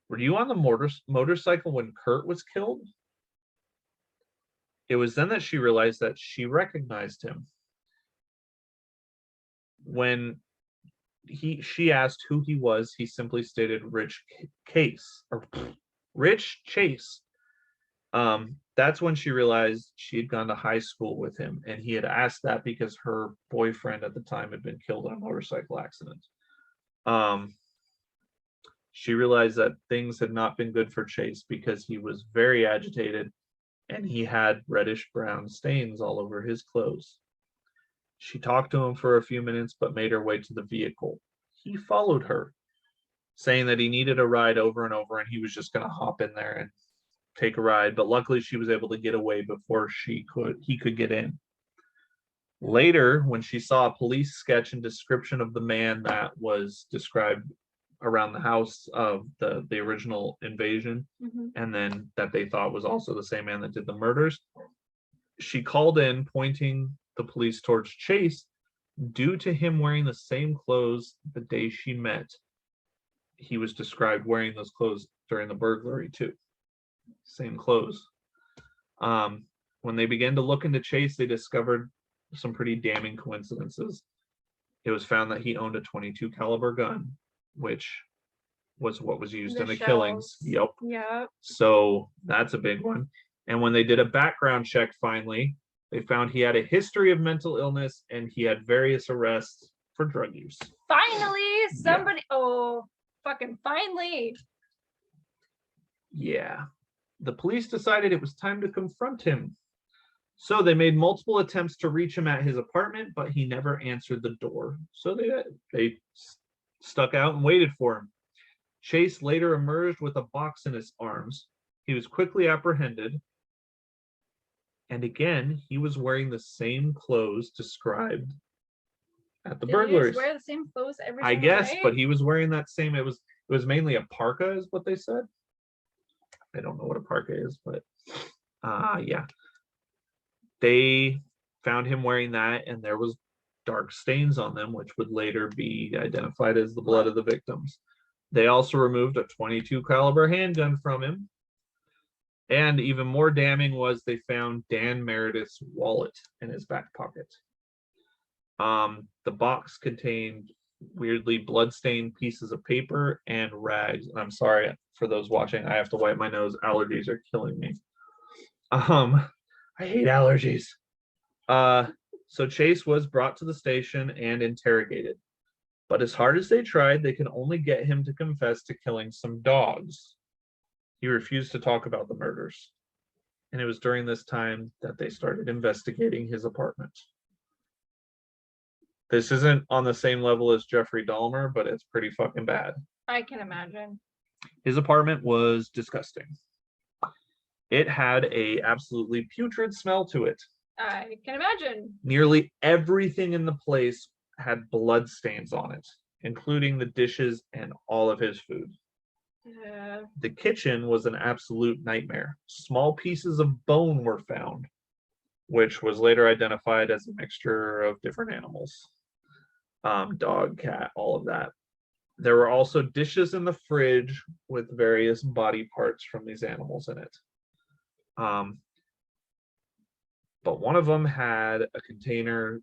"Were you on the motorcycle when Kurt was killed?" It was then that she realized that she recognized him. When she asked who he was, he simply stated Rich Chase. That's when she realized she had gone to high school with him, and he had asked that because her boyfriend at the time had been killed in a motorcycle accident. She realized that things had not been good for Chase because he was very agitated and he had reddish brown stains all over his clothes. She talked to him for a few minutes, but made her way to the vehicle. He followed her, saying that he needed a ride over and over, and he was just going to hop in there and take a ride. But luckily, she was able to get away before he could get in. Later, when she saw a police sketch and description of the man that was described around the house of the original invasion, and then that they thought was also the same man that did the murders, she called in, pointing the police towards Chase due to him wearing the same clothes the day she met. He was described wearing those clothes during the burglary too. Same clothes. When they began to look into Chase, they discovered some pretty damning coincidences. It was found that he owned a .22 caliber gun, which was what was used in the killings. Yep. So that's a big one. And when they did a background check, finally, they found he had a history of mental illness and he had various arrests for drug use. Finally, somebody. Yeah. Oh, fucking finally. Yeah. The police decided it was time to confront him. So they made multiple attempts to reach him at his apartment, but he never answered the door. So they stuck out and waited for him. Chase later emerged with a box in his arms. He was quickly apprehended. And again, he was wearing the same clothes described at the burglaries. Did he wear the same clothes every I guess, day? but he was wearing that same. It was mainly a parka, is what they said. I don't know what a parka is, but yeah. They found him wearing that, and there was dark stains on them, which would later be identified as the blood of the victims. They also removed a .22 caliber handgun from him. And even more damning was they found Dan Meredith's wallet in his back pocket. The box contained weirdly bloodstained pieces of paper and rags. And I'm sorry for those watching, I have to wipe my nose. Allergies are killing me. I hate allergies. So Chase was brought to the station and interrogated. But as hard as they tried, they could only get him to confess to killing some dogs. He refused to talk about the murders. And it was during this time that they started investigating his apartment. This isn't on the same level as Jeffrey Dahmer, but it's pretty fucking bad. I can imagine. His apartment was disgusting. It had a absolutely putrid smell to it. I can imagine. Nearly everything in the place had blood stains on it, including the dishes and all of his food. The kitchen was an absolute nightmare. Small pieces of bone were found, which was later identified as a mixture of different animals. Dog, cat, all of that. There were also dishes in the fridge with various body parts from these animals in it. But one of them had a container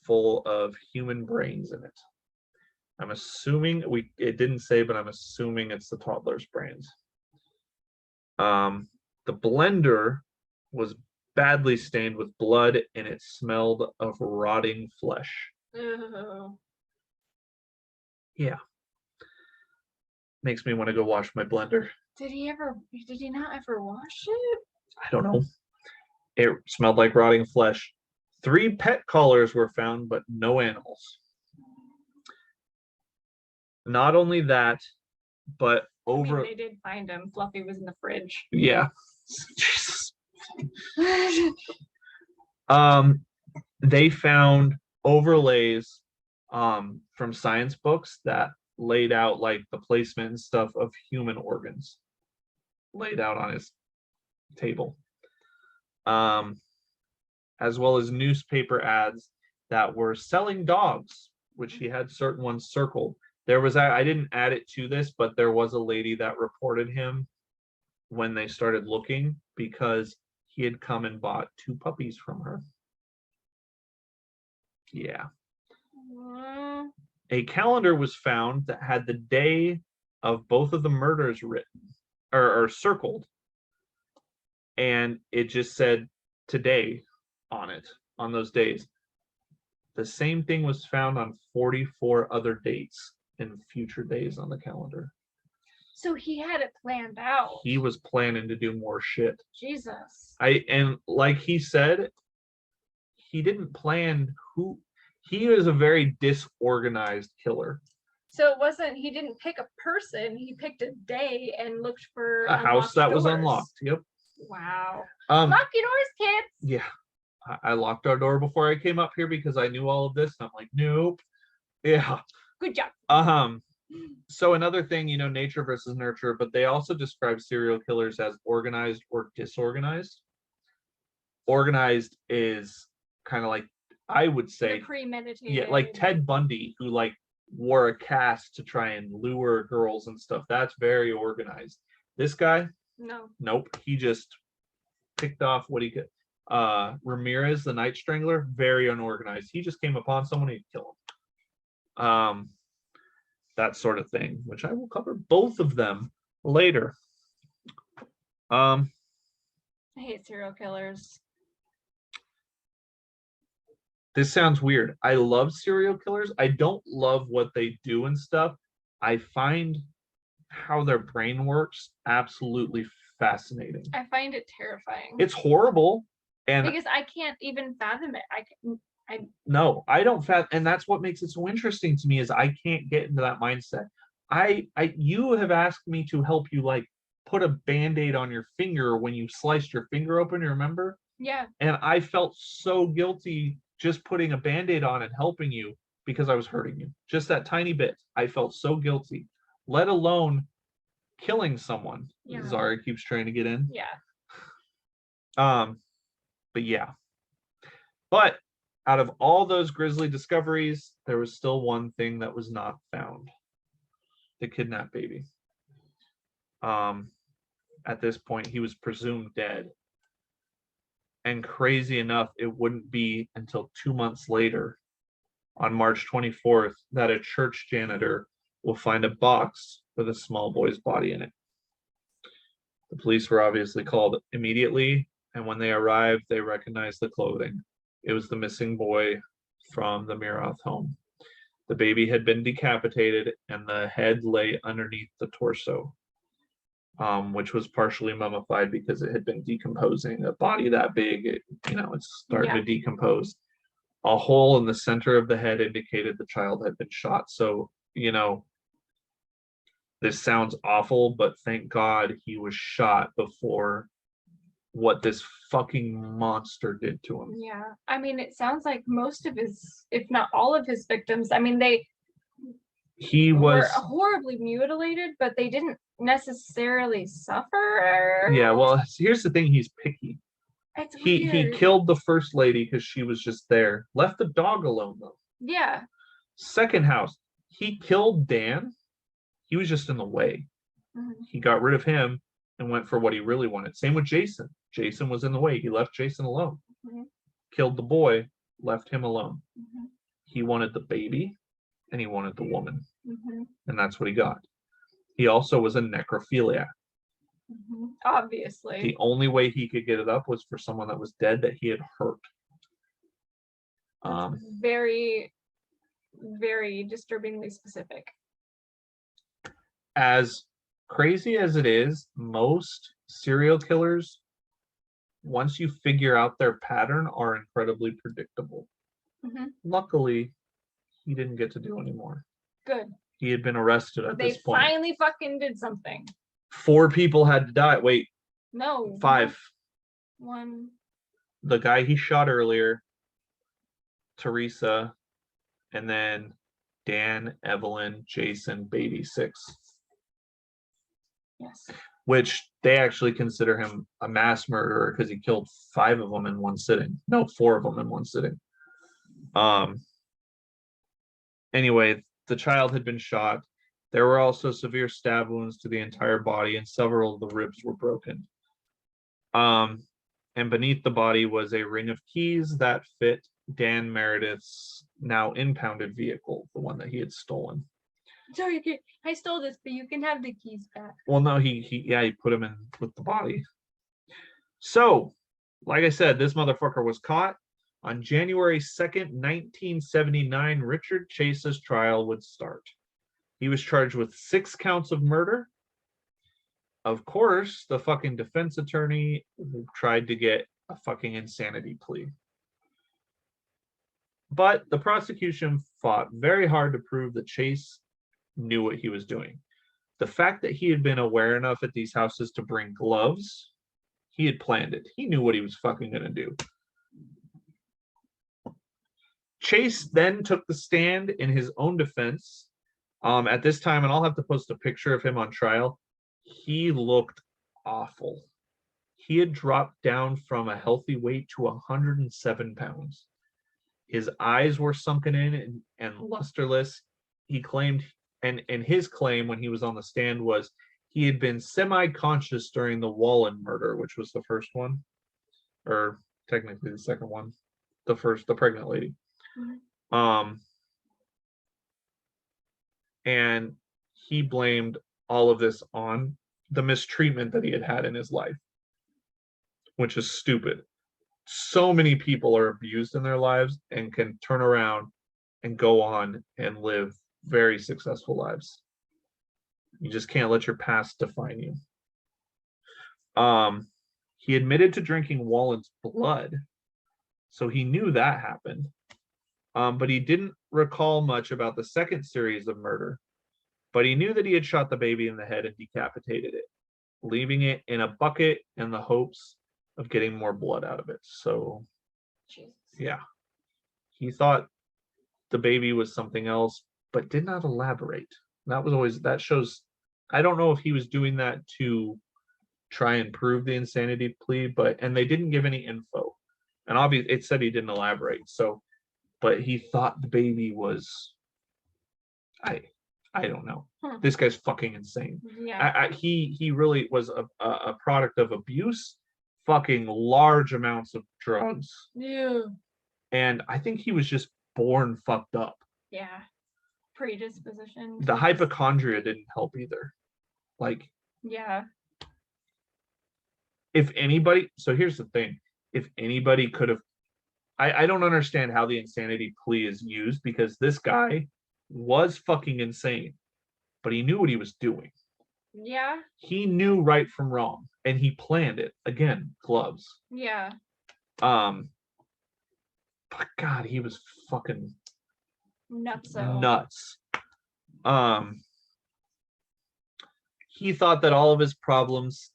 full of human brains in it. I'm assuming it didn't say, but I'm assuming it's the toddler's brains. The blender was badly stained with blood and it smelled of rotting flesh. Ew. Yeah. Makes me want to go wash my blender. Did he not ever wash it? I don't know. It smelled like rotting flesh. 3 pet collars were found, but no animals. Not only that, but over. I mean, they did find him. Fluffy was in the fridge. Yeah. Jesus. They found overlays from science books that laid out like the placement and stuff of human organs laid out on his table. As well as newspaper ads that were selling dogs, which he had certain ones circled. There was, I didn't add it to this, but there was a lady that reported him when they started looking because he had come and bought 2 puppies from her. Yeah. A calendar was found that had the day of both of the murders written or circled. And it just said today on it, on those days. The same thing was found on 44 other dates in future days on the calendar. So he had it planned out. He was planning to do more shit. Jesus. And like he said, he didn't plan he was a very disorganized killer. So he didn't pick a person, he picked a day and looked for A house that was doors. unlocked. Yep. Wow. Lock Lock your doors, kids. Yeah. I locked our door before I came up here because I knew all of this. And I'm like, nope. Yeah. Good job. So another thing, nature versus nurture, but they also describe serial killers as organized or disorganized. Organized is kind of like, I would say, premeditated. Yeah, like Ted Bundy, who like wore a cast to try and lure girls and stuff. That's very organized. This guy, No. nope. He just picked off what he could. Ramirez, the Night Strangler, very unorganized. He just came upon someone, he'd kill him. That sort of thing, which I will cover both of them later. I hate serial killers. This sounds weird. I love serial killers. I don't love what they do and stuff. I find how their brain works absolutely fascinating. I find it terrifying. It's horrible. And because I can't even fathom it. No, I don't and that's what makes it so interesting to me is I can't get into that mindset. You have asked me to help you like put a band-aid on your finger when you sliced your finger open, you remember? Yeah. And I felt so guilty just putting a band-aid on and helping you because I was hurting you. Just that tiny bit. I felt so guilty, let alone killing someone. Yeah. Zara keeps trying to get in. Yeah. But yeah. But out of all those grisly discoveries, there was still one thing that was not found. The kidnapped baby. At this point, he was presumed dead. And crazy enough, it wouldn't be until 2 months later on March 24th that a church janitor will find a box with a small boy's body in it. The police were obviously called immediately, and when they arrived, they recognized the clothing. It was the missing boy from the Miroth home. The baby had been decapitated, and the head lay underneath the torso, which was partially mummified because it had been decomposing. A body that big, it's starting to decompose. A hole in the center of the head indicated the child had been shot. So, this sounds awful, but thank God he was shot before what this fucking monster did to him. Yeah. I mean, it sounds like most of his, if not all of his victims, I mean, he were was horribly mutilated, but they didn't necessarily suffer. Yeah, well, here's the thing, he's picky. It's He weird. killed the first lady because she was just there. Left the dog alone though. Yeah. Second house, he killed Dan. He was just in the way. Mhm. He got rid of him and went for what he really wanted. Same with Jason. Jason was in the way. He left Jason alone. Mhm. Killed the boy, left him alone. Mhm. He wanted the baby and he wanted the woman. Mhm. And that's what he got. He also was a necrophiliac. Mhm. Obviously. The only way he could get it up was for someone that was dead that he had hurt. Very, very disturbingly specific. As crazy as it is, most serial killers, once you figure out their pattern, are incredibly predictable. Mhm. Luckily, he didn't get to do anymore. Good. He had been arrested at They this point. finally fucking did something. 4 people had to die. Wait, No. 5. One. The guy he shot earlier, Teresa, and then Dan, Evelyn, Jason, baby 6. Yes. Which they actually consider him a mass murderer because he killed 5 of them in one sitting. No, 4 of them in one sitting. Anyway, the child had been shot. There were also severe stab wounds to the entire body, and several of the ribs were broken. And beneath the body was a ring of keys that fit Dan Meredith's now impounded vehicle, the one that he had stolen. Sorry, I stole this, but you can have the keys back. Well, no, he put him in with the body. So, like I said, this motherfucker was caught. On January 2nd, 1979, Richard Chase's trial would start. He was charged with 6 counts of murder. Of course, the fucking defense attorney tried to get a fucking insanity plea. But the prosecution fought very hard to prove that Chase knew what he was doing. The fact that he had been aware enough at these houses to bring gloves, he had planned it. He knew what he was fucking gonna do. Chase then took the stand in his own defense. At this time, and I'll have to post a picture of him on trial, he looked awful. He had dropped down from a healthy weight to 107 pounds. His eyes were sunken in and lusterless. He claimed, and his claim when he was on the stand was he had been semi-conscious during the Wallen murder, which was the first one, or technically the second one, the pregnant lady. Mm-hmm. And he blamed all of this on the mistreatment that he had had in his life, which is stupid. So many people are abused in their lives and can turn around and go on and live very successful lives. You just can't let your past define you. He admitted to drinking Wallen's blood, so he knew that happened. But he didn't recall much about the second series of murder. But he knew that he had shot the baby in the head and decapitated it, leaving it in a bucket in the hopes of getting more blood out of it. So, yeah, he thought the baby was something else, but did not elaborate. That shows, I don't know if he was doing that to try and prove the insanity plea, and they didn't give any info. And obviously it said he didn't elaborate. So, but he thought the baby was, I don't know. This guy's fucking insane. Yeah. He really was a product of abuse, fucking large amounts of drugs. Yeah. And I think he was just born fucked up. Yeah. Predisposition. The hypochondria didn't help either. Like, Yeah. if anybody, so here's the thing, if anybody could have, I don't understand how the insanity plea is used, because this guy was fucking insane, but he knew what he was doing. Yeah. He knew right from wrong, and he planned it. Again, gloves. Yeah. But God, he was fucking Nutso. nuts. He thought that all of his problems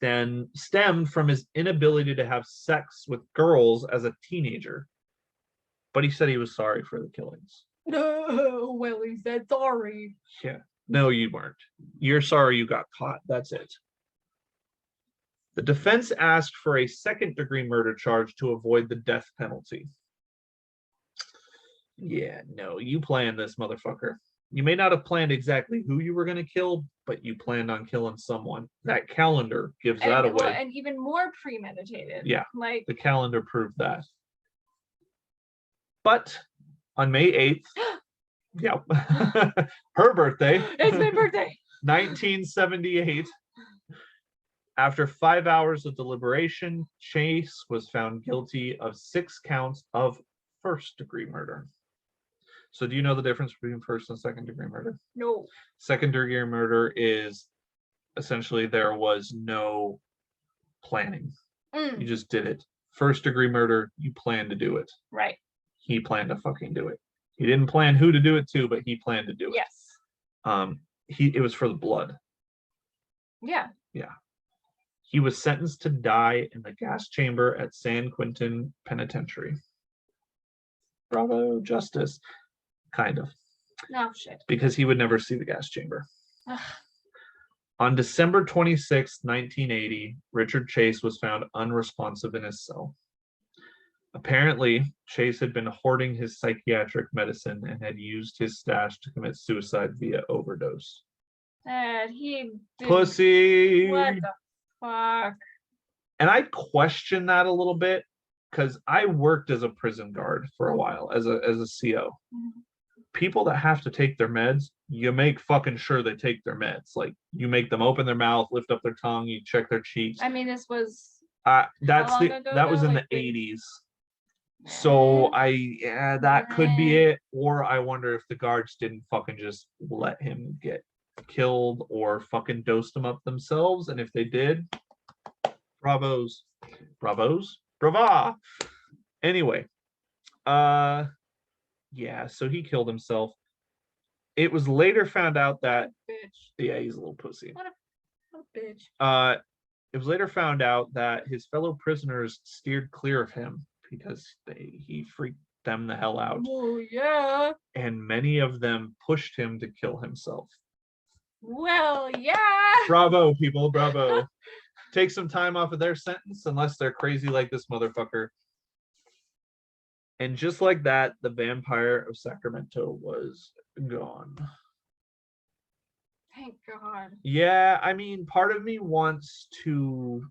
stemmed from his inability to have sex with girls as a teenager. But he said he was sorry for the killings. No, well, he said sorry. Yeah. No, you weren't. You're sorry you got caught. That's it. The defense asked for a second-degree murder charge to avoid the death penalty. Yeah, no, you planned this, motherfucker. You may not have planned exactly who you were going to kill, but you planned on killing someone. That calendar gives that away. Well, and even more premeditated. Yeah. Like, The calendar proved that. But on May 8th, yeah, her birthday, it's my birthday. 1978, after 5 hours of deliberation, Chase was found guilty of 6 counts of first-degree murder. So do you know the difference between first and second-degree murder? No. Second-degree murder is essentially there was no planning. You just did it. First-degree murder, you planned to do it. Right. He planned to fucking do it. He didn't plan who to do it to, but he planned to do it. Yes. It was for the blood. Yeah. Yeah. He was sentenced to die in the gas chamber at San Quentin Penitentiary. Bravo, justice. Kind of. No shit. Because he would never see the gas chamber. Ugh. On December 26, 1980, Richard Chase was found unresponsive in his cell. Apparently, Chase had been hoarding his psychiatric medicine and had used his stash to commit suicide via overdose. And he did. Pussy! What the fuck? And I question that a little bit, because I worked as a prison guard for a while, as a CO. People that have to take their meds, you make fucking sure they take their meds. Like, you make them open their mouth, lift up their tongue, you check their cheeks. I mean, this was that was in like the 80s. So that could be it. Or I wonder if the guards didn't fucking just let him get killed or fucking dosed him up themselves. And if they did, bravos. Brava. Anyway, yeah, so he killed himself. It was later found out that bitch. He's a little pussy. What a bitch. It was later found out that his fellow prisoners steered clear of him because he freaked them the hell out. Oh yeah. And many of them pushed him to kill himself. Well, yeah. Bravo, people, bravo. Take some time off of their sentence unless they're crazy like this motherfucker. And just like that, the Vampire of Sacramento was gone. Thank God. Yeah, I mean, part of me wants to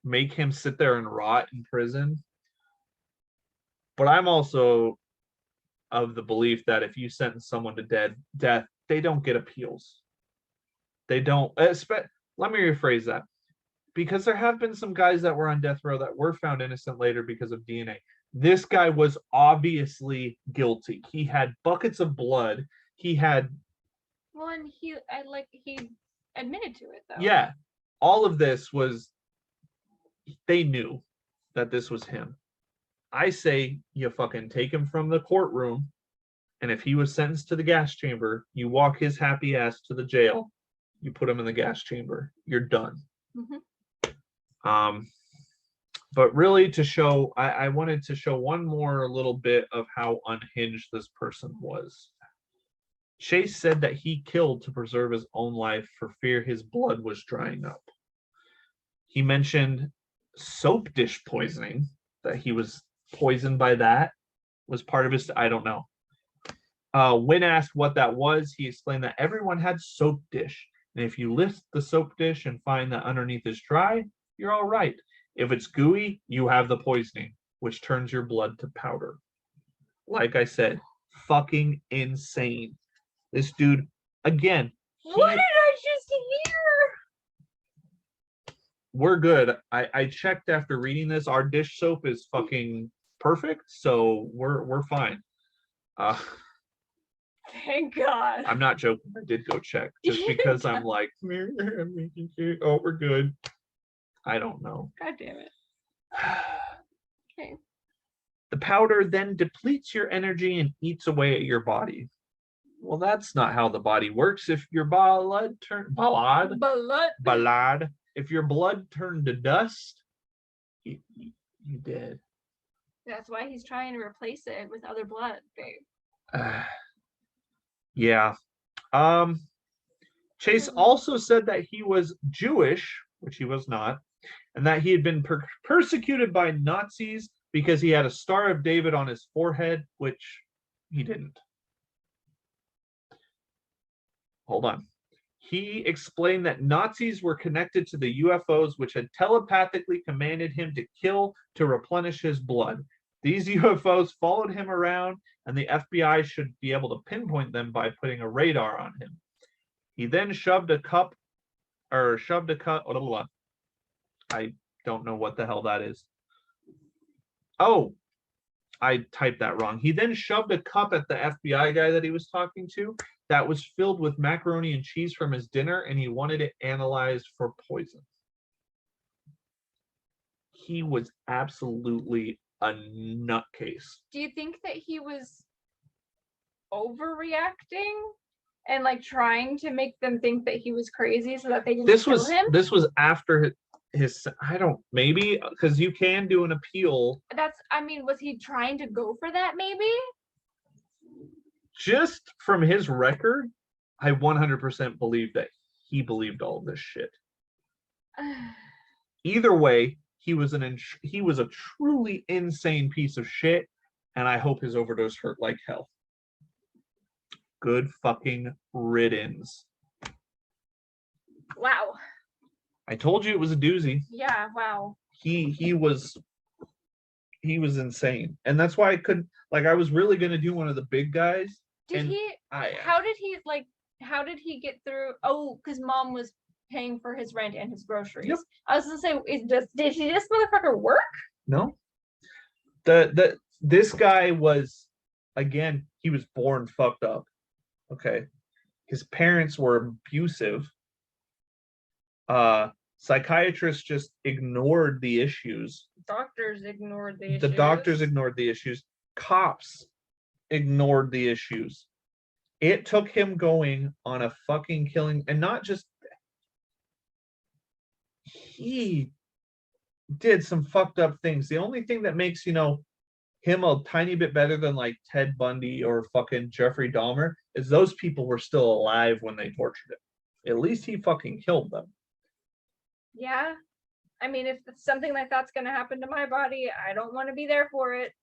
make him sit there and rot in prison. But I'm also of the belief that if you sentence someone to death, they don't get appeals. They don't. Let me rephrase that. Because there have been some guys that were on death row that were found innocent later because of DNA. This guy was obviously guilty. He had buckets of blood. He had. Well, and he admitted to it though. Yeah, all of this was. They knew that this was him. I say you fucking take him from the courtroom, and if he was sentenced to the gas chamber, you walk his happy ass to the jail. You put him in the gas chamber. You're done. Mm-hmm. But really to show, I wanted to show one more little bit of how unhinged this person was. Chase said that he killed to preserve his own life for fear his blood was drying up. He mentioned soap dish poisoning, that he was poisoned by that, was part of his, I don't know. When asked what that was, he explained that everyone had soap dish. And if you lift the soap dish and find that underneath is dry, you're all right. If it's gooey, you have the poisoning, which turns your blood to powder. like I said, fucking insane. This dude, again, What did I just hear? we're good. I checked after reading this. Our dish soap is fucking perfect, so we're fine. Thank God. I'm not joking. I did go check just because I'm like, I'm making sure. Oh, we're good. I don't know. God damn it. Okay. The powder then depletes your energy and eats away at your body. Well, that's not how the body works. If your blood if your blood turned to dust, you dead. That's why he's trying to replace it with other blood, babe. Yeah. Chase also said that he was Jewish, which he was not, and that he had been persecuted by Nazis because he had a Star of David on his forehead, which he didn't. Hold on. He explained that Nazis were connected to the UFOs, which had telepathically commanded him to kill to replenish his blood. These UFOs followed him around, and the FBI should be able to pinpoint them by putting a radar on him. He then shoved a cup. I don't know what the hell that is. Oh, I typed that wrong. He then shoved a cup at the FBI guy that he was talking to that was filled with macaroni and cheese from his dinner, and he wanted it analyzed for poison. He was absolutely a nutcase. Do you think that he was overreacting and like trying to make them think that he was crazy so that they didn't kill him? This was after his I don't, maybe, because you can do an appeal. Was he trying to go for that maybe? Just from his record, I 100% believe that he believed all this shit. Either way, he was a truly insane piece of shit, and I hope his overdose hurt like hell. Good fucking riddance. Wow. I told you it was a doozy. Yeah, wow. He was insane, and that's why I couldn't, like, I was really gonna do one of the big guys. How did he get through? Oh, because mom was paying for his rent and his groceries. Yep. I was gonna say, did he this motherfucker work? No. This guy was, again, he was born fucked up. Okay. His parents were abusive. Psychiatrists just ignored the issues. Doctors ignored the issues. The doctors ignored the issues. Cops ignored the issues. It took him going on a fucking killing, and not just, he did some fucked up things. The only thing that makes, him a tiny bit better than like Ted Bundy or fucking Jeffrey Dahmer is those people were still alive when they tortured him. At least he fucking killed them. Yeah. I mean, if something like that's going to happen to my body, I don't want to be there for it.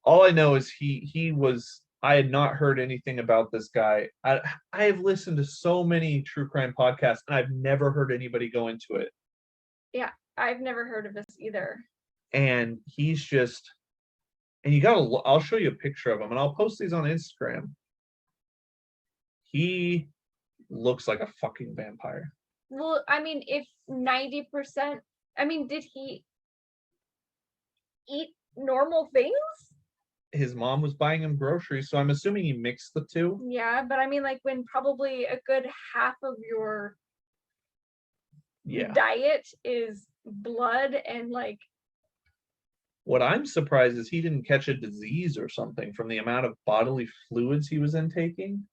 All I know is I had not heard anything about this guy. I have listened to so many true crime podcasts, and I've never heard anybody go into it. Yeah, I've never heard of this either. And he's just, and I'll show you a picture of him, and I'll post these on Instagram. He looks like a fucking vampire. Well, I mean, if 90%, did he eat normal things? His mom was buying him groceries, so I'm assuming he mixed the two. Yeah, but like when probably a good half of your diet is blood and like. What I'm surprised is he didn't catch a disease or something from the amount of bodily fluids he was intaking.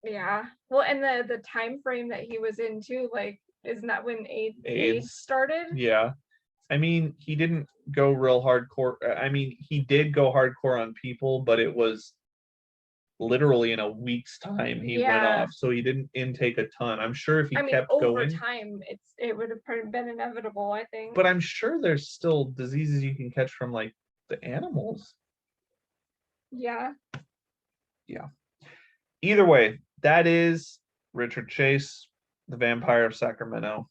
Yeah, well, and the time frame that he was in too, like, isn't that when AIDS started? Yeah. He didn't go real hardcore. He did go hardcore on people, but it was literally in a week's time he went off. So he didn't intake a ton. I'm sure if he kept over going, time, it would have been inevitable, I think. But I'm sure there's still diseases you can catch from like the animals. Yeah. Yeah. Either way, that is Richard Chase, the Vampire of Sacramento.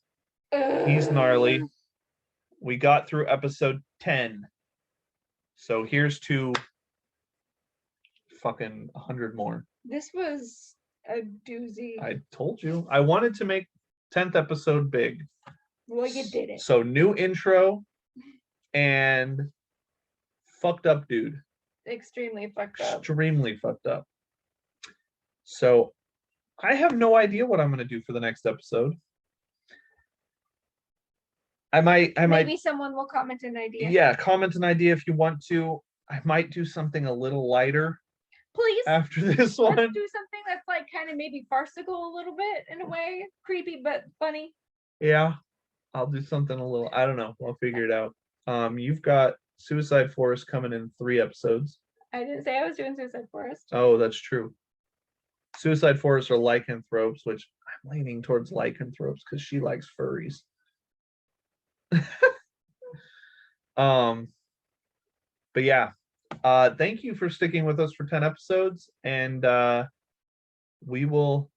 He's gnarly. We got through episode 10. So here's to fucking 100 more. This was a doozy. I told you. I wanted to make 10th episode big. Well, you did it. So new intro and fucked up dude. Extremely fucked up. Extremely fucked up. So I have no idea what I'm going to do for the next episode. I might Maybe someone will comment an idea. Yeah, comment an idea if you want to. I might do something a little lighter Please. after this one. Let's do something that's like kind of maybe farcical a little bit in a way. Creepy but funny. Yeah. I'll do something a little, I don't know. I'll figure it out. You've got Suicide Forest coming in 3 episodes. I didn't say I was doing Suicide Forest. Oh, that's true. Suicide Forest are lycanthropes, which I'm leaning towards lycanthropes because she likes furries. But yeah, thank you for sticking with us for 10 episodes, and we will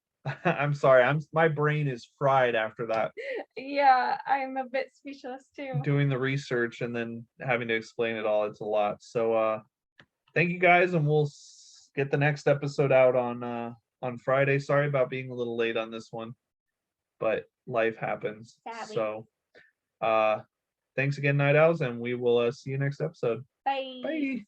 I'm sorry, my brain is fried after that, Yeah, I'm a bit speechless too. doing the research and then having to explain it all. It's a lot. So thank you guys, and we'll get the next episode out on Friday. Sorry about being a little late on this one, but life happens. Sadly. So thanks again, Night Owls, and we will see you next episode. Bye. Bye.